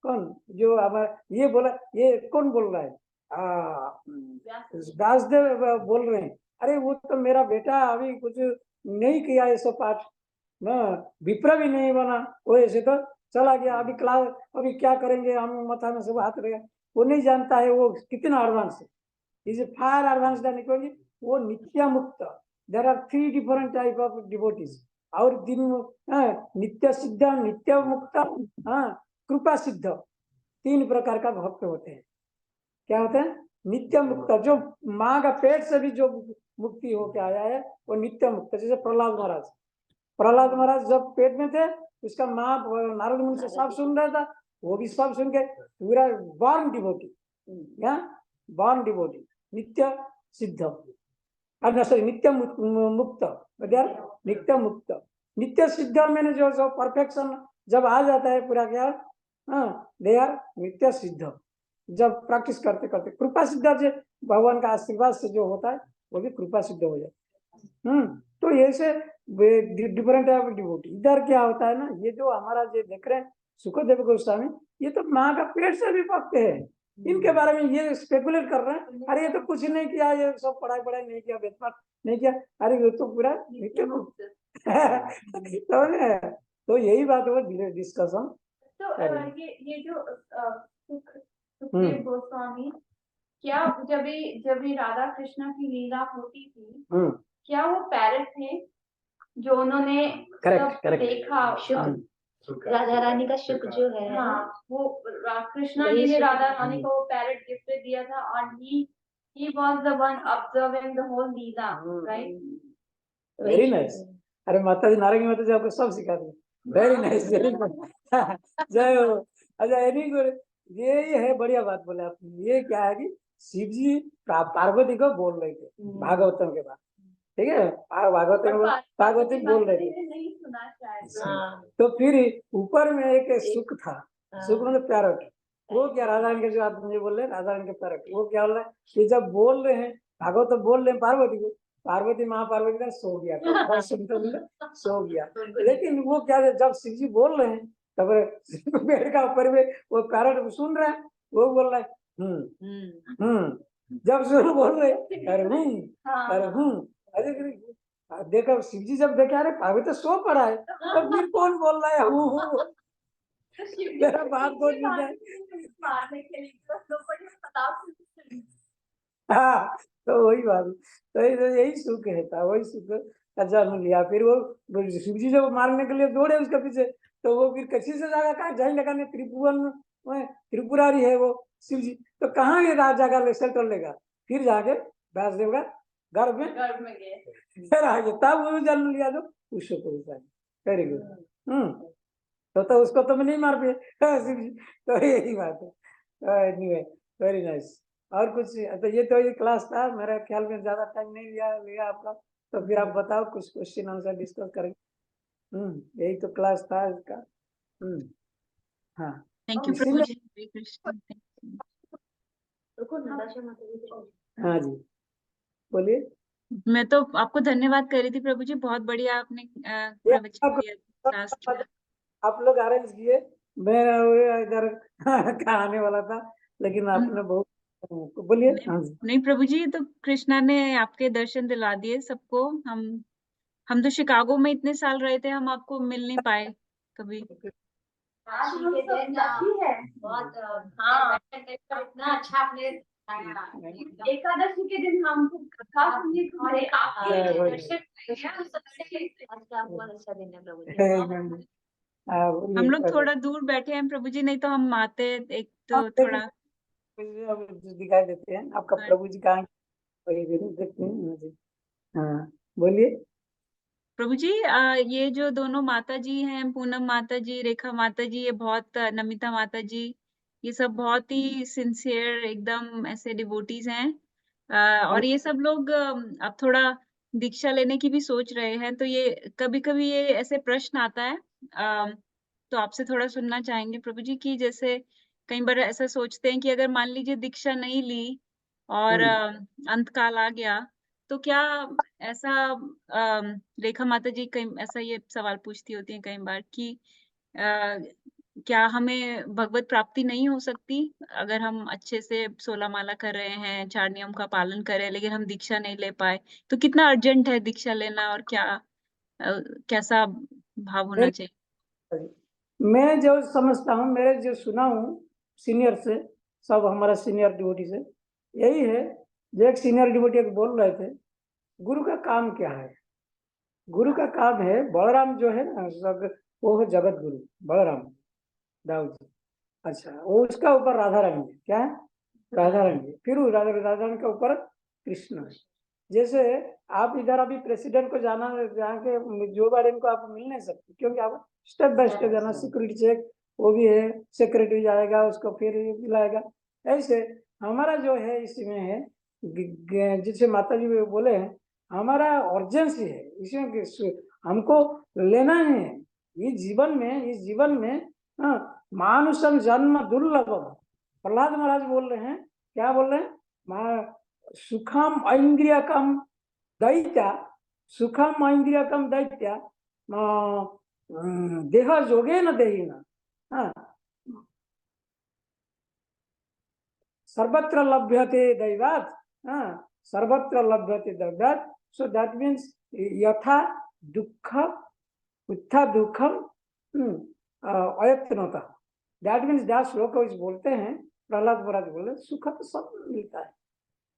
कौन जो अब ये बोला, ये कौन बोल रहा है, व्यासदेव बोल रहे हैं, अरे वो तो मेरा बेटा अभी कुछ नहीं किया ये सब पाठ, ना विप्र भी नहीं बना, वो ऐसे तो चला गया। अभी क्लास, अभी क्या करेंगे हम, माथा में सब हाथ रहेगा, वो नहीं जानता है वो कितना एडवांस है। इज फार एडवांस देन क्योंकि वो नित्य मुक्त। There are 3 different type of devotees. और दिन नित्य सिद्ध, नित्य मुक्त, कृपा सिद्ध, 3 प्रकार का भक्त होते हैं। क्या होते हैं? नित्य मुक्त, जो माँ का पेट से भी जो मुक्ति होके आया है वो नित्य मुक्त। जैसे प्रहलाद महाराज, प्रहलाद महाराज जब पेट में थे, उसका माँ नारद मुनि से सब सुन रहा था, वो भी सब सुन के पूरा बॉर्न डिवोटी, बॉर्न डिवोटी, नित्य सिद्ध, सॉरी नित्य मुक्त, नित्य मुक्त। नित्य सिद्ध मैंने जो परफेक्शन जब आ जाता है पूरा, क्या दे आर नित्य सिद्ध। जब प्रैक्टिस करते करते कृपा सिद्ध से भगवान का आशीर्वाद से जो होता है वो भी कृपा सिद्ध हो जाता है। तो ऐसे डिफरेंट टाइप ऑफ डिवोटी। इधर क्या होता है ना, ये जो हमारा जो देख रहे हैं सुखदेव गोस्वामी, ये तो माँ का पेट से भी भक्त है। इनके बारे में ये स्पेकुलेट कर रहे हैं, अरे ये तो कुछ नहीं किया, ये सब पढ़ाई नहीं किया, वेदपाठ नहीं किया, अरे ये तो पूरा नित्य मुक्त। तो यही बात वो डिस्कशन। तो ये जो सुखदेव गोस्वामी, क्या जब भी राधा कृष्ण की लीला होती थी, क्या वो पैरट थे जो उन्होंने देखा? राधा रानी का शुक जो है, हाँ, वो कृष्णा जी ने राधा रानी को पैरट गिफ्ट दिया था, और he was the one observing the whole Leela, right? Very nice. अरे माता जी, नारायणी माता जी आपको सब सिखा दी। वेरी नाइस, वेरी नाइस, जय हो। अच्छा, वेरी गुड। ये है बढ़िया बात बोले आपने। ये क्या है कि शिव जी पार्वती को बोल रहे थे भागवतम के बाद, ठीक है, भागवती बोल रहे थे, नहीं सुना शायद। तो फिर ऊपर में एक सुख था, सुख मतलब पैरट। वो क्या राधा रानी के, जो आप मुझे बोल रहे हैं राधा रानी के पैरट, वो क्या बोल रहे हैं कि जब बोल रहे हैं भागवत तो बोल रहे हैं पार्वती को, पार्वती महापार्वती का सो गया, बहुत सुनते सो गया। लेकिन वो क्या है, जब शिव जी बोल रहे हैं तब पेड़ का ऊपर में वो पैरट सुन रहा है, वो बोल रहा है जब सुन बोल रहे अरे देखो शिव जी जब देखे, अरे पार्वती तो सो पड़ा है, तो फिर कौन बोल रहा है? मेरा बात को मारने के लिए हाँ, तो वही बात, तो यही सुख है था, वही सुख जन्म लिया। फिर वो शिव जी जब मारने के लिए दौड़े उसके पीछे, तो वो फिर कच्ची से जाकर कहा जाए लगाने, त्रिभुवन त्रिपुरारी है वो शिव जी, तो कहाँ ये जगह सेंटर लेगा? फिर जाके व्यासदेव का गर्भ में फिर आगे, तब वो जन्म लिया जो उसको वेरी गुड। तो उसको तो मैं नहीं मार पाए शिव जी, तो यही बात है। Anyway, very nice. और कुछ? तो ये क्लास था, मेरे ख्याल में ज्यादा टाइम नहीं लिया आपका, तो फिर आप बताओ, कुछ क्वेश्चन आंसर डिस्कस करेंगे। यही तो क्लास था इसका। हाँ, थैंक यू प्रभु जी। हरे कृष्ण। हाँ जी, बोलिए। मैं तो आपको धन्यवाद कर रही थी प्रभु जी, बहुत बढ़िया आपने प्रवचन दिया, क्लास किया। आप लोग अरेंज किए, मैं इधर आने वाला था, लेकिन आपने बहुत, बोलिए। नहीं प्रभु जी, तो कृष्णा ने आपके दर्शन दिला दिए सबको। हम तो शिकागो में इतने साल रहे थे, हम आपको मिल नहीं पाए कभी। आज हम सब लकी है बहुत। हाँ, इतना अच्छा आपने एकादशी के दिन हमको कथा सुनने को मिले, आपके दर्शन बहुत अच्छा दिन है प्रभु जी। हम लोग थोड़ा दूर बैठे हैं प्रभु जी, नहीं तो हम आते एक तो थोड़ा दिखाई देते हैं। आपका प्रभु जी कहाँ देखते हैं। हाँ, बोलिए प्रभु जी। ये जो दोनों माता जी हैं, पूनम माता जी, रेखा माता जी, ये बहुत, नमिता माता जी, ये सब बहुत ही सिंसियर एकदम ऐसे डिवोटीज हैं। और ये सब लोग अब थोड़ा दीक्षा लेने की भी सोच रहे हैं, तो ये कभी कभी ये ऐसे प्रश्न आता है, तो आपसे थोड़ा सुनना चाहेंगे प्रभु जी, कि जैसे कई बार ऐसा सोचते हैं कि अगर मान लीजिए दीक्षा नहीं ली और अंत काल आ गया, तो क्या ऐसा, रेखा माता जी कई ऐसा ये सवाल पूछती होती हैं कई बार कि क्या हमें भगवत प्राप्ति नहीं हो सकती अगर हम अच्छे से 16 माला कर रहे हैं, 4 नियम का पालन कर रहे हैं, लेकिन हम दीक्षा नहीं ले पाए, तो कितना अर्जेंट है दीक्षा लेना, और क्या कैसा भाव होना चाहिए? मैं जो समझता हूँ, मेरे जो सुना हूँ सीनियर से, सब हमारा सीनियर डिवोटी से यही है। जो एक सीनियर डिवोटी बोल रहे थे, गुरु का काम क्या है? गुरु का काम है, बलराम जो है ना, वो है जगत गुरु बलराम दाऊद जी। अच्छा, वो उसका ऊपर राधा रानी है। क्या है? राधा रानी। फिर राधा रानी के ऊपर कृष्ण है। जैसे आप इधर अभी प्रेसिडेंट को जाना, जहाँ के जो बाइडेन को आप मिल नहीं सकते, क्योंकि आप स्टेप बाय स्टेप जाना, सिक्योरिटी चेक वो भी है, सेक्रेटरी जाएगा उसको फिर मिलाएगा। ऐसे हमारा जो है इसमें है, जिसे माता जी बोले हैं, हमारा अर्जेंसी है इसमें, हमको लेना ही है ये जीवन में। इस जीवन में मानुषम जन्म दुर्लभम, प्रहलाद महाराज बोल रहे हैं। क्या बोल रहे हैं? सुखम ऐन्द्रियकम दैत्य, सुखम ऐन्द्रियकम दैत्य देह जोगे न देहिना, सर्वत्र लभ्यते दैवात, सर्वत्र लभ्यते दैवात। सो दैट मीन्स यथा दुख उत्था दुखम अयत्नता। दैट मीन्स दैट श्लोक बोलते हैं, प्रहलाद महाराज बोले, सुख तो सब मिलता है।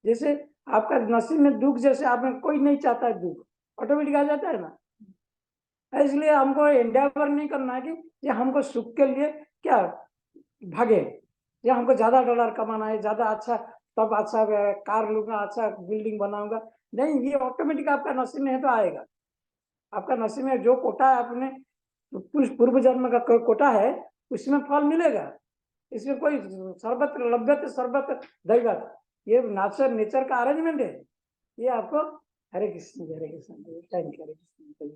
जैसे आपका नसीब में दुख, जैसे आप में कोई नहीं चाहता है दुख, ऑटोमेटिक आ जाता है ना। इसलिए हमको एंडेवर नहीं करना है कि ये हमको सुख के लिए क्या भागे, या हमको ज्यादा डॉलर कमाना है, ज्यादा अच्छा तब अच्छा कार लूंगा, अच्छा बिल्डिंग बनाऊंगा। नहीं, ये ऑटोमेटिक आपका नसीब में है तो आएगा। आपका नसीब में जो कोटा है, अपने पूर्व जन्म का कोटा है, उसमें फल मिलेगा। इसमें कोई सर्वत्र लभ्यते सर्वत्र दैवत, ये नेचर का अरेंजमेंट है। ये आपको हरे कृष्ण हरे कृष्ण हरे कृष्ण।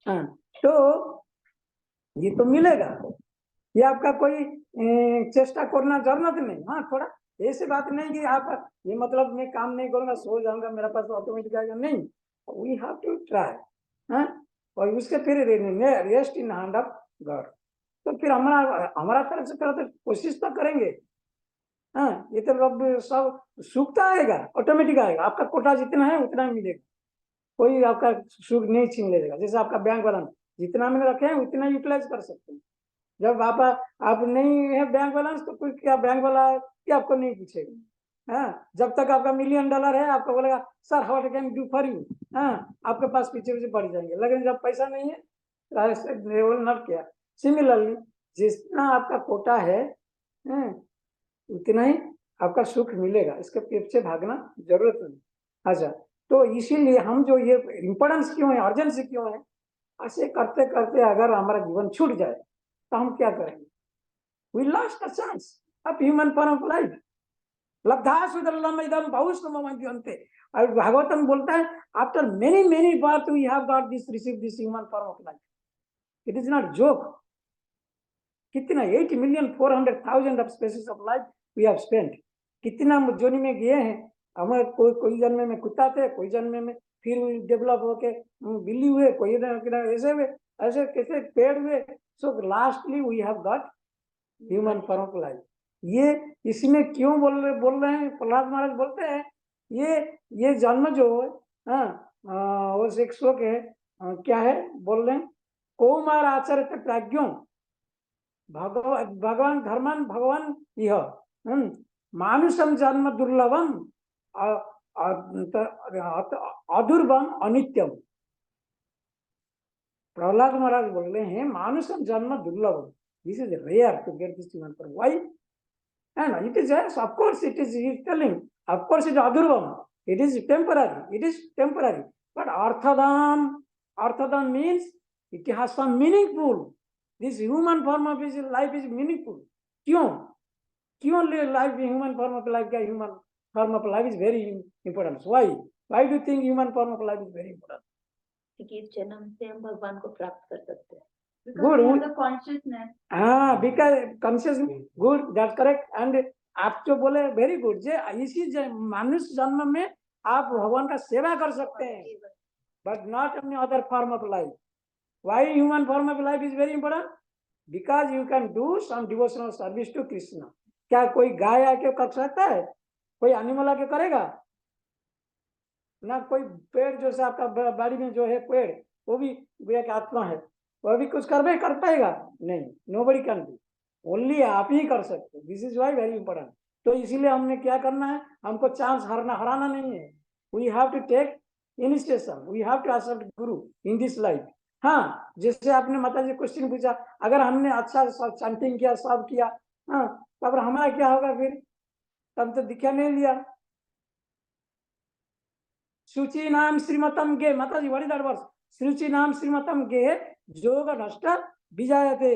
हाँ, तो ये तो मिलेगा, ये आपका कोई चेष्टा करना जरूरत नहीं। हाँ, थोड़ा ऐसी बात नहीं कि आप ये मतलब मैं काम नहीं करूंगा, सो जाऊंगा, मेरा पास ऑटोमेटिक आएगा, नहीं। वी हैव टू ट्राई, और उसके फिर rest in hand of God. तो फिर हमारा तरफ से तो कोशिश तो करेंगे। हाँ, ये तो अब सब सुख तो आएगा, ऑटोमेटिक आएगा। आपका कोटा जितना है उतना मिलेगा, कोई आपका सुख नहीं छीन लेगा। जैसे आपका बैंक बैलेंस जितना में रखे हैं उतना यूटिलाइज कर सकते हैं। जब आप नहीं है बैंक बैलेंस, तो कोई क्या बैंक वाला क्या आपको नहीं पूछेगा। हाँ, जब तक आपका $1 मिलियन है, आपको बोलेगा sir what can do for you, आपके पास पीछे बढ़ जाएंगे। लेकिन जब पैसा नहीं है, नॉट किया। सिमिलरली जितना आपका कोटा है, उतना ही आपका सुख मिलेगा, इसके पीछे भागना जरूरत नहीं। अच्छा, तो इसीलिए हम जो ये इम्पोर्टेंस क्यों है, अर्जेंसी क्यों है, ऐसे करते करते अगर हमारा जीवन छूट जाए तो हम क्या करेंगे? We lost a chance of human form of life. लब्धा सुदर्लम इदम बहुश्रमवन्त्यन्ते। और भागवतम बोलता है, after many birth we have got this, receive this human form of life. It is not joke. कितना 8,400,000 of species of life we have spent. कितना जोनी में गए हैं हमारे, कोई जन्म में कुत्ता थे, कोई जन्म में फिर डेवलप होके बिल्ली हुए, कोई ऐसे हुए, ऐसे कैसे पेड़ हुए। So lastly we have got human form of life. ये इसमें क्यों बोल रहे हैं? प्रहलाद महाराज बोलते हैं ये जन्म जो वो एक श्लोक है, क्या है बोल रहे हैं, कौमार आचरित प्राज्ञों भगवान धर्मान भगवान यह मानुषम जन्म दुर्लभम अदुर्बम अनित्यम। प्रहलाद महाराज बोल रहे हैं, मानुषम जन्म दुर्लभम, this is rare to get this human form. Why? And it is, yes, of course it is, he is telling, of course it is adurvam, it is temporary, but arthadam means it has some meaningful. This human form of his life is meaningful. क्यों life, human form of life, human form of life is very important. Why do you think human form of life is very important? क्योंकि इस जन्म से हम भगवान को प्राप्त कर सकते हैं। Because the consciousness. Because consciousness, good, that's correct. And आप जो बोले very good, जे इसी मनुष्य जन्म में आप भगवान का सेवा कर सकते हैं, but not any other form of life. Why human form of life is very important? Because you can do some devotional service to Krishna. क्या कोई गाय आके कर सकता है? कोई एनिमल आके करेगा ना? कोई पेड़ जो से आपका बाड़ी में जो है पेड़, वो भी एक आत्मा है, वो भी कुछ कर पाएगा नहीं, नोबडी कैन डू, ओनली आप ही कर सकते। This is why very important. तो इसीलिए हमने क्या करना है, हमको चांस हराना नहीं है। We have to take initiation, we have to accept guru in this life. हाँ, जैसे आपने माता जी क्वेश्चन पूछा, अगर हमने अच्छा चैंटिंग किया, सब किया, हाँ, तब हमारा क्या होगा फिर? तब तो दीक्षा नहीं लिया। शुचि नाम श्रीमतम गे, माता जी व्हाट इज दैट वर्स? शुचि नाम श्रीमतम गे जोग नष्ट विजायते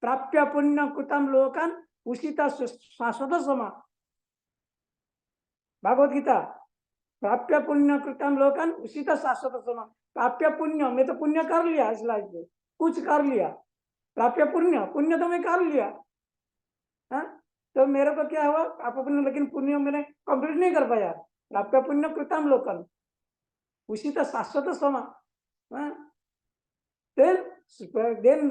प्राप्य पुण्य कृतम लोकन उचित शाश्वत समा। भागवत गीता। प्राप्य पुण्य कृतम लोकन उचित शाश्वत समा। प्राप्य पुण्य, मैं तो पुण्य कर लिया इस लाइफ में, कुछ कर लिया। प्राप्य पुण्य, पुण्य तो मैं कर लिया, हाँ? तो मेरे को क्या हुआ? प्राप्य पुण्य, लेकिन पुण्य मैंने कंप्लीट नहीं कर पाया। प्राप्य पुण्य कृतम लोकन उचित शाश्वत समा। देन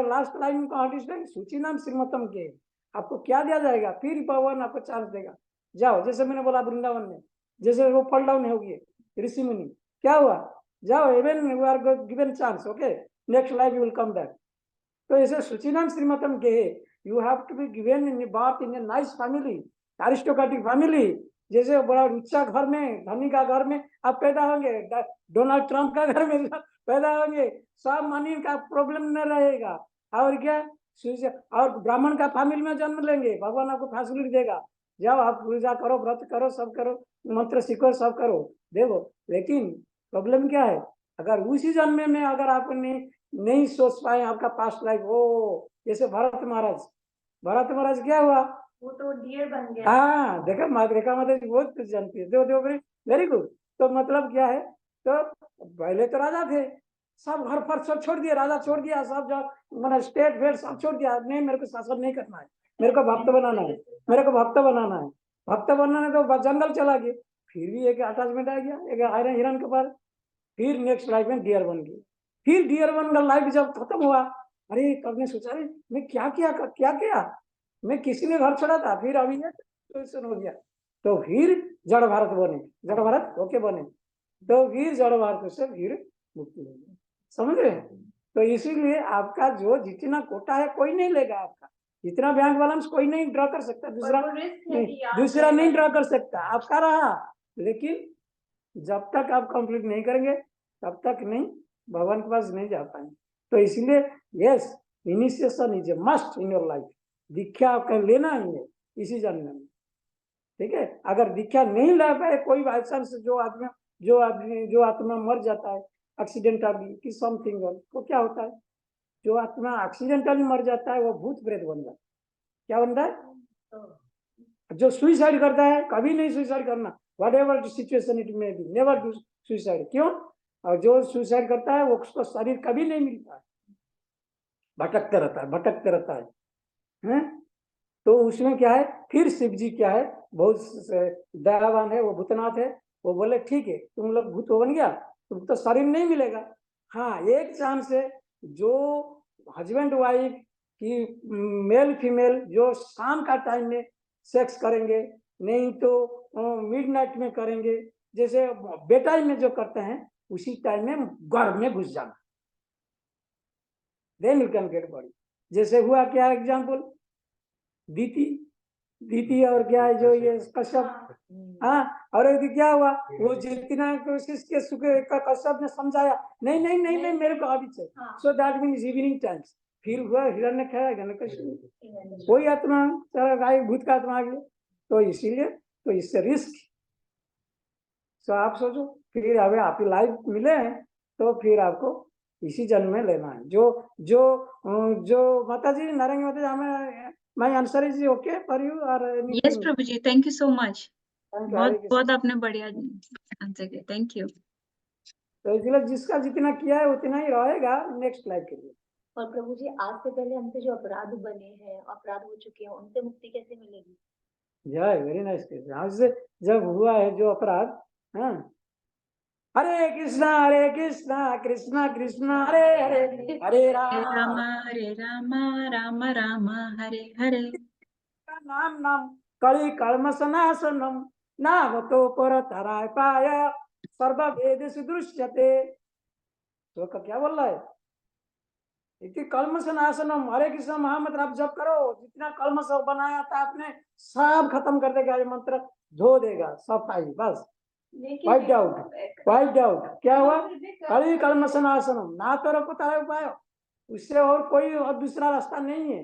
लास्ट लाइन का सूची नाम श्रीमतम के, आपको क्या दिया जाएगा? फिर भगवान आपको चांस देगा, जाओ। जैसे मैंने बोला वृंदावन में, जैसे वो फॉल डाउन हो गए ऋषि मुनि, क्या हुआ? जाओ, even you are given chance, okay, next life you will come back. तो ऐसे सूची नाम श्रीमतम के, you have to be given in birth in a nice family, aristocratic family. जैसे बड़ा ऊंचा घर में, धनी का घर में आप पैदा होंगे, डोनाल्ड ट्रंप का घर में पैदा होंगे, सब मनी का प्रॉब्लम न रहेगा। और क्या, और ब्राह्मण का फैमिली में जन्म लेंगे, भगवान आपको फैसिलिटी देगा, जाओ आप पूजा करो, व्रत करो, सब करो, मंत्र सीखो, सब करो, देखो। लेकिन प्रॉब्लम क्या है? अगर उसी जन्म में अगर आपने नहीं सोच पाए आपका पास्ट लाइफ, हो जैसे भरत महाराज क्या हुआ? वो तो डियर बन गया। हाँ, देखा रेखा माता जी बहुत कुछ जानती है, देखो वेरी गुड। तो मतलब क्या है, तो पहले तो राजा थे, सब घर पर सब छोड़ दिया, राजा छोड़ दिया, सब मतलब स्टेट फेट सब छोड़ दिया। नहीं, मेरे को शासन नहीं करना है, मेरे को भक्त बनाना है, मेरे को भक्त बनाना है। भक्त बनाना तो जंगल चला गया, फिर भी एक अटैचमेंट आ गया, एक आयरन हिरन के पास। फिर नेक्स्ट लाइफ में डियर बन गई। फिर डियर बन का लाइफ जब खत्म हुआ, अरे कब ने सोचा, अरे मैं क्या किया, मैं किसी ने घर छोड़ा था, फिर अभी तो हो गया। तो फिर जड़ भारत बने, जड़ भारत ओके बने, तो फिर जड़ भारत से फिर मुक्ति होगी, समझ रहे? तो इसीलिए आपका जो जितना कोटा है कोई नहीं लेगा आपका, जितना बैंक बैलेंस कोई नहीं ड्रॉ कर सकता, दूसरा नहीं ड्रॉ कर सकता, आपका रहा। लेकिन जब तक आप कंप्लीट नहीं करेंगे तब तक नहीं, भगवान के पास नहीं जा पाएंगे। तो इसलिए yes, initiation is a must in your life. दीक्षा आपका लेना ही है इसी जन्म में, ठीक है? अगर दीक्षा नहीं ला पाए कोई बाई चांस, जो आत्मा मर जाता है एक्सीडेंटली कि समथिंग, तो क्या होता है? जो आत्मा एक्सीडेंटली मर जाता है वो भूत प्रेत बन जाता है। क्या बनता है? जो सुइसाइड करता है, कभी नहीं सुइसाइड करना, वट एवर सिचुएशन इट में बी, नेवर डू सुइसाइड। क्यों? और जो सुइसाइड करता है वो उसको शरीर कभी नहीं मिलता है, भटकते रहता है, हैं? तो उसमें क्या है, फिर शिव जी क्या है, बहुत दयावान है, वो भूतनाथ है। वो बोले ठीक है, तुम लोग भूत बन गया, तुम तो शरीर नहीं मिलेगा। हाँ, एक चांस है, जो हस्बैंड वाइफ की मेल फीमेल जो शाम का टाइम में सेक्स करेंगे, नहीं तो मिडनाइट में करेंगे, जैसे बेटाइम में जो करते हैं, उसी टाइम में गर्भ में घुस जाना, then you can get body. जैसे हुआ क्या एग्जाम्पल, दीति और क्या है जो ये कश्यप, हाँ, और यदि क्या हुआ, वो जितना कोशिश के कश्यप ने समझाया, नहीं मेरे को अभी चाहिए, so that means evening times. फिर हुआ हिरण्यकश्यप, कोई आत्मा गाय भूत का आत्मा आ गया। तो इसीलिए तो इससे रिस्क, तो आप सोचो, फिर अभी आप लाइफ मिले हैं तो फिर आपको इसी जन्म में लेना है। जो माता जी, नारायणी माता जी, हमें my answer is okay for you or anything? Yes, Prabhu ji, thank you so much. Thank you, बहुत आपने बढ़िया आंसर किया, थैंक यू। तो इसलिए जिसका जितना किया है उतना ही रहेगा नेक्स्ट लाइफ के लिए। और प्रभु जी, आज से पहले हमसे जो अपराध बने हैं, अपराध हो चुके हैं, उनसे मुक्ति कैसे मिलेगी? जय, वेरी नाइस क्वेश्चन। आज से जब हुआ है जो अपराध, हाँ, हरे कृष्णा कृष्णा कृष्णा हरे हरे, हरे राम राम राम हरे हरे, नाम कली कलमसनाशनम, नाम तो पर तराय पाया, सर्ववेदेषु दृश्यते। तो क्या बोल रहा है? इति कलमश नाशनम, हरे कृष्ण महामंत्र आप जप करो, जितना कलमश बनाया था आपने सब खत्म कर देगा ये मंत्र, धो देगा सफाई, बस वाइप आउट। क्या हुआ? कली कलमश नाशनम, ना तो रखता है उपाय, उससे और कोई और दूसरा रास्ता नहीं है।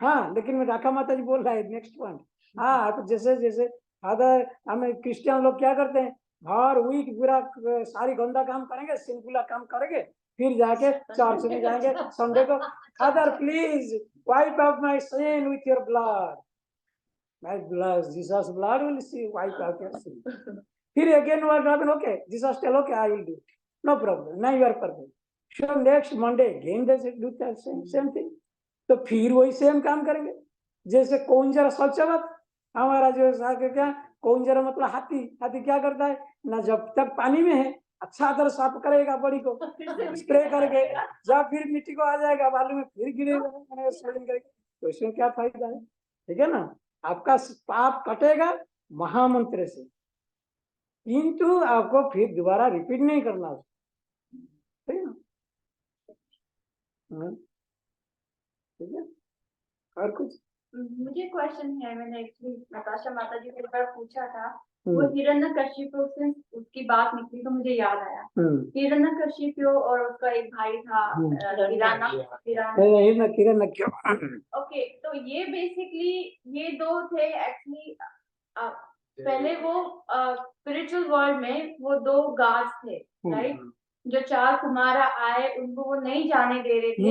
हाँ, लेकिन राखा माता जी बोल रहा है नेक्स्ट पॉइंट। हाँ, तो जैसे जैसे अगर हमें क्रिश्चियन लोग क्या करते हैं, हर वीक पूरा सारी गंदा काम करेंगे, सिंपल काम करेंगे, फिर जाके चर्च में जाएंगे संडे को, father please wipe out my sin with your blood, my blood, Jesus blood will see wipe out your sin. फिर again what happen? Okay Jesus tell okay I will do it, no problem, now you are perfect. So next Monday again they do the same thing, तो फिर वही सेम काम करेंगे। जैसे कौंजर स्वच्छवत, हमारा जो क्या कौंजर मतलब हाथी, हाथी क्या करता है ना, जब तक पानी में है अच्छा तरह साफ करेगा बॉडी को, स्प्रे करके, जब फिर मिट्टी को आ जाएगा बालू में फिर गिरेगा, तो इसमें क्या फायदा है? ठीक है ना, आपका पाप कटेगा महामंत्र से, किंतु आपको फिर दोबारा रिपीट नहीं करना, ठीक है ना? ठीक है, और कुछ? मुझे क्वेश्चन है, मैंने एक्चुअली नताशा माता जी के बार पूछा था, वो हिरण्यकशिपु से उसकी बात निकली तो मुझे याद आया, हिरण्यकशिपु और उसका एक भाई था हिरण्यकशिपु। ओके, तो ये बेसिकली ये दो थे एक्चुअली, पहले वो स्पिरिचुअल वर्ल्ड में वो दो गॉड्स थे, राइट? जो 4 कुमारा आए उनको वो नहीं जाने दे रहे थे।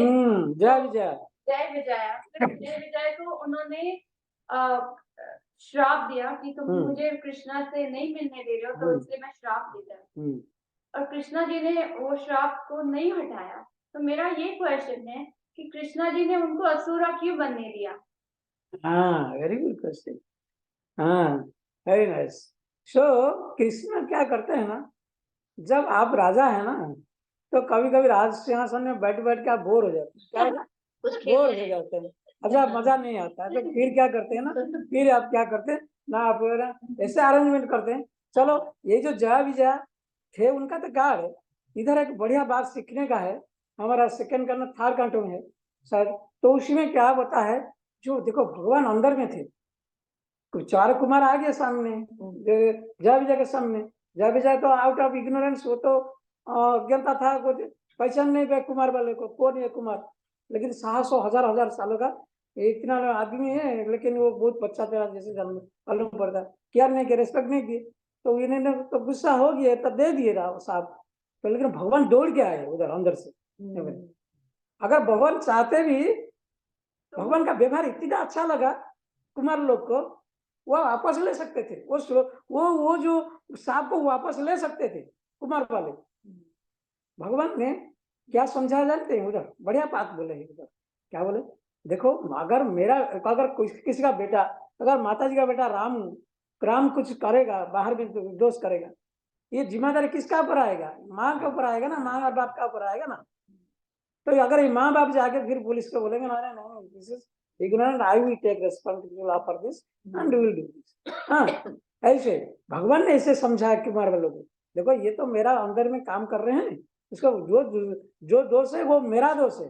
जय विजय को उन्होंने श्राप दिया कि तुम मुझे कृष्णा से नहीं मिलने दे रहे हो, तो इसलिए मैं श्राप देता हूँ, और कृष्णा जी ने वो श्राप को नहीं हटाया। तो मेरा ये क्वेश्चन है कि कृष्णा जी ने उनको असुरा क्यों बनने दिया? हाँ, वेरी गुड क्वेश्चन। हाँ, वेरी नाइस। सो कृष्ण क्या करते हैं ना, जब आप राजा है ना, तो कभी कभी राज सिंहासन में बैठ बैठ के आप बोर हो जाते हैं, बोर हो जाते हैं, अच्छा मजा नहीं आता है, तो फिर क्या करते हैं ना, फिर आप क्या करते हैं ना, आप ऐसे अरेंजमेंट करते हैं, चलो ये जो जया विजया थे उनका तो गार्ड है, इधर एक बढ़िया बात सीखने का है, हमारा सेकंड करना थर्ड कंटो में है शायद, तो उसमें क्या होता है, जो देखो भगवान अंदर में थे, तो 4 कुमार आ गए सामने जया विजय के सामने, जया विजय तो आउट ऑफ इग्नोरेंस, वो तो अज्ञानता था, पहचान नहीं पाए कुमार वाले को, कौन है कुमार, लेकिन 700 हजार सालों का इतना आदमी है, लेकिन वो बहुत बच्चा था, जैसे जन्म मालूम पड़ता, क्या नहीं किया, रेस्पेक्ट नहीं की, तो इन्होंने तो गुस्सा हो गया तब दे दिए साहब, तो लेकिन भगवान दौड़ के आए उधर अंदर से। अगर भगवान चाहते भी, भगवान का व्यवहार इतना अच्छा लगा कुमार लोग को, वो वापस ले सकते थे, वो जो सांप को वापस ले सकते थे कुमार वाले। भगवान ने क्या समझाया जानते हैं उधर, बढ़िया बात बोले हैं उधर, क्या बोले, देखो अगर किसी का बेटा, अगर माता जी का बेटा राम कुछ करेगा, बाहर में दोष करेगा, ये जिम्मेदारी किसका ऊपर आएगा? माँ के ऊपर आएगा ना, माँ और बाप का ऊपर आएगा ना। तो अगर ये माँ बाप जाके फिर पुलिस को बोलेंगे ना, नहीं this is ignorant, I will take responsibility for this and will do this। हाँ, ऐसे भगवान ने ऐसे समझाया कुमार वालों को, देखो ये तो मेरा अंदर में काम कर रहे हैं, उसका जो दोष है वो मेरा दोष है,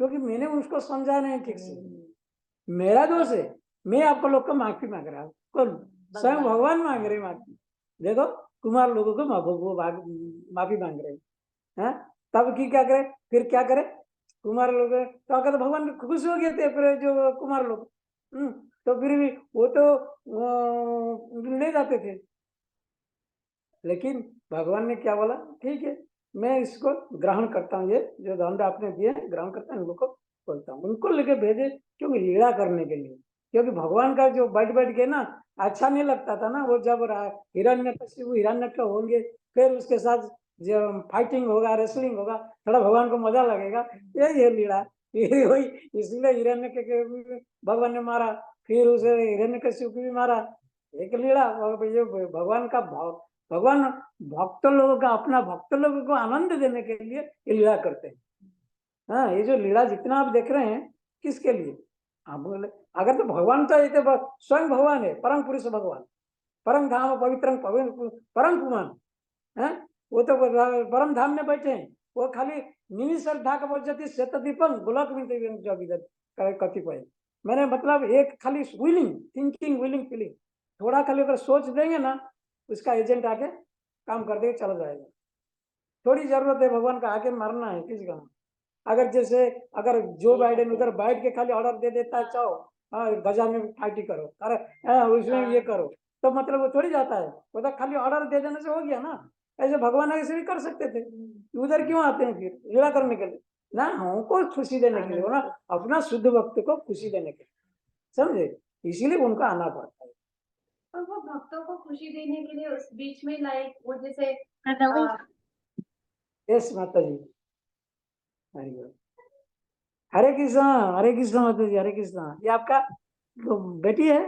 क्योंकि मैंने उसको समझा नहीं ठीक से, मेरा दोष है, मैं आपको लोग को माफी मांग रहा हूँ, कौन? स्वयं भगवान मांग रहे माफी, देखो कुमार लोगों को माफी मांग रहे हैं। तब की क्या करे, फिर क्या करे कुमार लोग, तो अगर भगवान खुश हो गए थे फिर जो कुमार लोग, तो फिर भी वो तो ले जाते थे, लेकिन भगवान ने क्या बोला, ठीक है मैं इसको ग्रहण करता हूँ, ये जो दंड आपने दिए ग्रहण करता हूँ, उनको बोलता हूँ, उनको लेके भेजे, क्योंकि लीला करने के लिए, क्योंकि भगवान का जो बैठ के ना अच्छा नहीं लगता था ना, वो जब हिरण्यकशिपु होंगे, फिर उसके साथ जब फाइटिंग होगा, रेसलिंग होगा, थोड़ा भगवान को मजा लगेगा, ये लीला, वही इसलिए हिरण्य भगवान ने मारा, फिर उसे हिरण्यकशिपु भी मारा, एक लीला, ये भगवान का भगवान भक्त लोगों का, अपना भक्त लोगों को आनंद देने के लिए ये लीला करते हैं। हाँ, ये जो लीला जितना आप देख रहे हैं, किसके लिए? आप बोले अगर तो भगवान तो ये स्वयं भगवान है, परम पुरुष भगवान, परम धाम पवित्र परम कुमान, हैं? वो तो परम धाम में बैठे हैं, वो खाली निश्रद्धा का बोलते शतदीपन ब्लॉक में कतिपय। मैंने मतलब एक खाली विलिंग थिंकिंग विलिंग फीलिंग, थोड़ा खाली अगर सोच देंगे ना, उसका एजेंट आके काम कर देगा, चला जाएगा। थोड़ी जरूरत है भगवान का आके मरना है किसी का। अगर जैसे अगर जो बाइडेन उधर बैठ के खाली ऑर्डर दे देता है, चाहो हाँ गजा में पार्टी करो, अरे उसमें ये करो, तो मतलब वो थोड़ी जाता है, वो तो खाली ऑर्डर दे देने से हो गया ना। ऐसे भगवान ऐसे भी कर सकते थे, उधर क्यों आते हैं फिर लीला करने के लिए ना, हमको खुशी देने के लिए ना, अपना शुद्ध भक्त को खुशी देने के लिए, समझे, इसीलिए उनका आना पड़ता है। और वो भक्तों को खुशी देने के लिए उस बीच में लाइक वो जैसे यस माता जी, हरे कृष्णा माता जी, हरे कृष्णा। ये आपका बेटी है?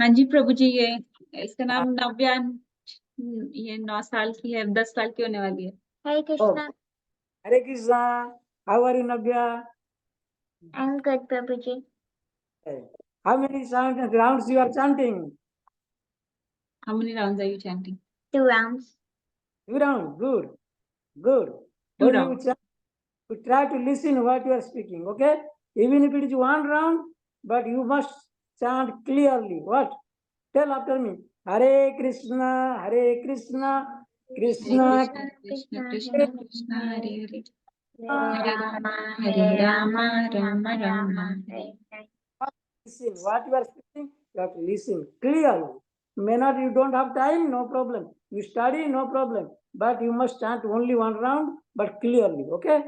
हाँ जी प्रभु जी, ये इसका नाम नव्या, ये 9 साल की है, 10 साल की होने वाली है। Hare Krishna. Hare Krishna, how are you Navya? I am good Prabhu ji. How many rounds you are chanting? How many rounds are you chanting? 2 rounds. 2 rounds. Good, good. 2 When you rounds. chant, you try to listen what you are speaking. Okay, even if it is 1 round, but you must chant clearly. What? Tell after me. Hare Krishna, Krishna Krishna Krishna Krishna Hare Hare, Hare Rama Hare Rama, Rama Rama Hare Hare. Listen what you are speaking. You have to listen clearly. May not, you don't have time, no problem. You study, no problem. But you must chant only 1 round, but clearly. Okay.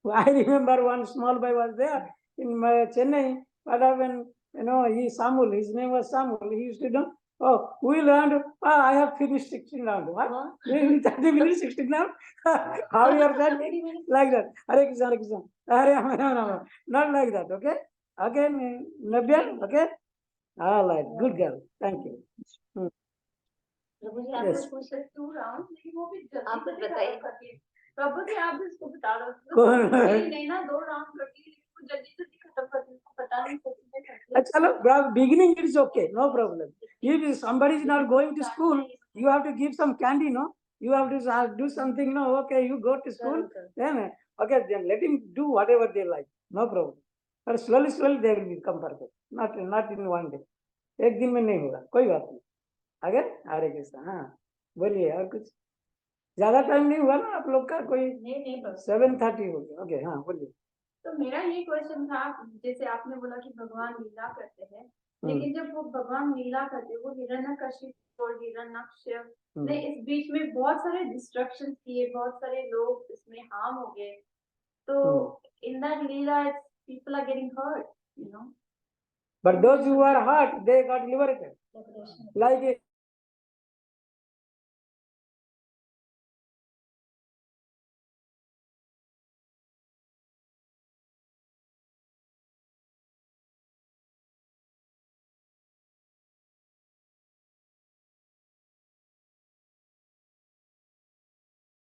I remember one small boy was there in my Chennai. What happened? You know, Samul. His name was Samul. He used to do. Oh, we learned. I have finished 16 round. What? You 30 minutes 16 round? How you are chanting? Like that. Hare Krishna, Hare Krishna. Hare Rama, Hare Rama. Not like that. Okay. Again, Nabya. Okay. All right. Good girl. Thank you. प्रभु जी आपने पूछा 2 राउंड, लेकिन वो भी आप बताइए प्रभु जी, आप इसको बता दो नहीं ना 2 राउंड करती है, वो जल्दी खत्म करती है, पता नहीं कैसे। चलो, beginning it is okay, no problem. If somebody is not going to school, you have to give some candy, no? You have to do something, no? Okay, you go to school, then okay, then let him do whatever they like, no problem. But slowly they will become perfect. Not in one day. एक दिन में नहीं होगा, कोई बात नहीं। आगे हरे कृष्णा। हाँ बोलिए, और कुछ? ज्यादा टाइम नहीं हुआ ना आप लोग का? कोई नहीं 7:30 हो गया। ओके, हाँ बोलिए। तो मेरा ये क्वेश्चन था, जैसे आपने बोला कि भगवान लीला करते हैं, लेकिन जब वो भगवान लीला करते हैं, वो हिरण्यकशिप और हिरण्यक्ष ने इस बीच में बहुत सारे डिस्ट्रक्शन किए, बहुत सारे लोग इसमें हार्म हो गए, तो in that Leela people are getting hurt, you know. But those who are hurt, they got liberated. Like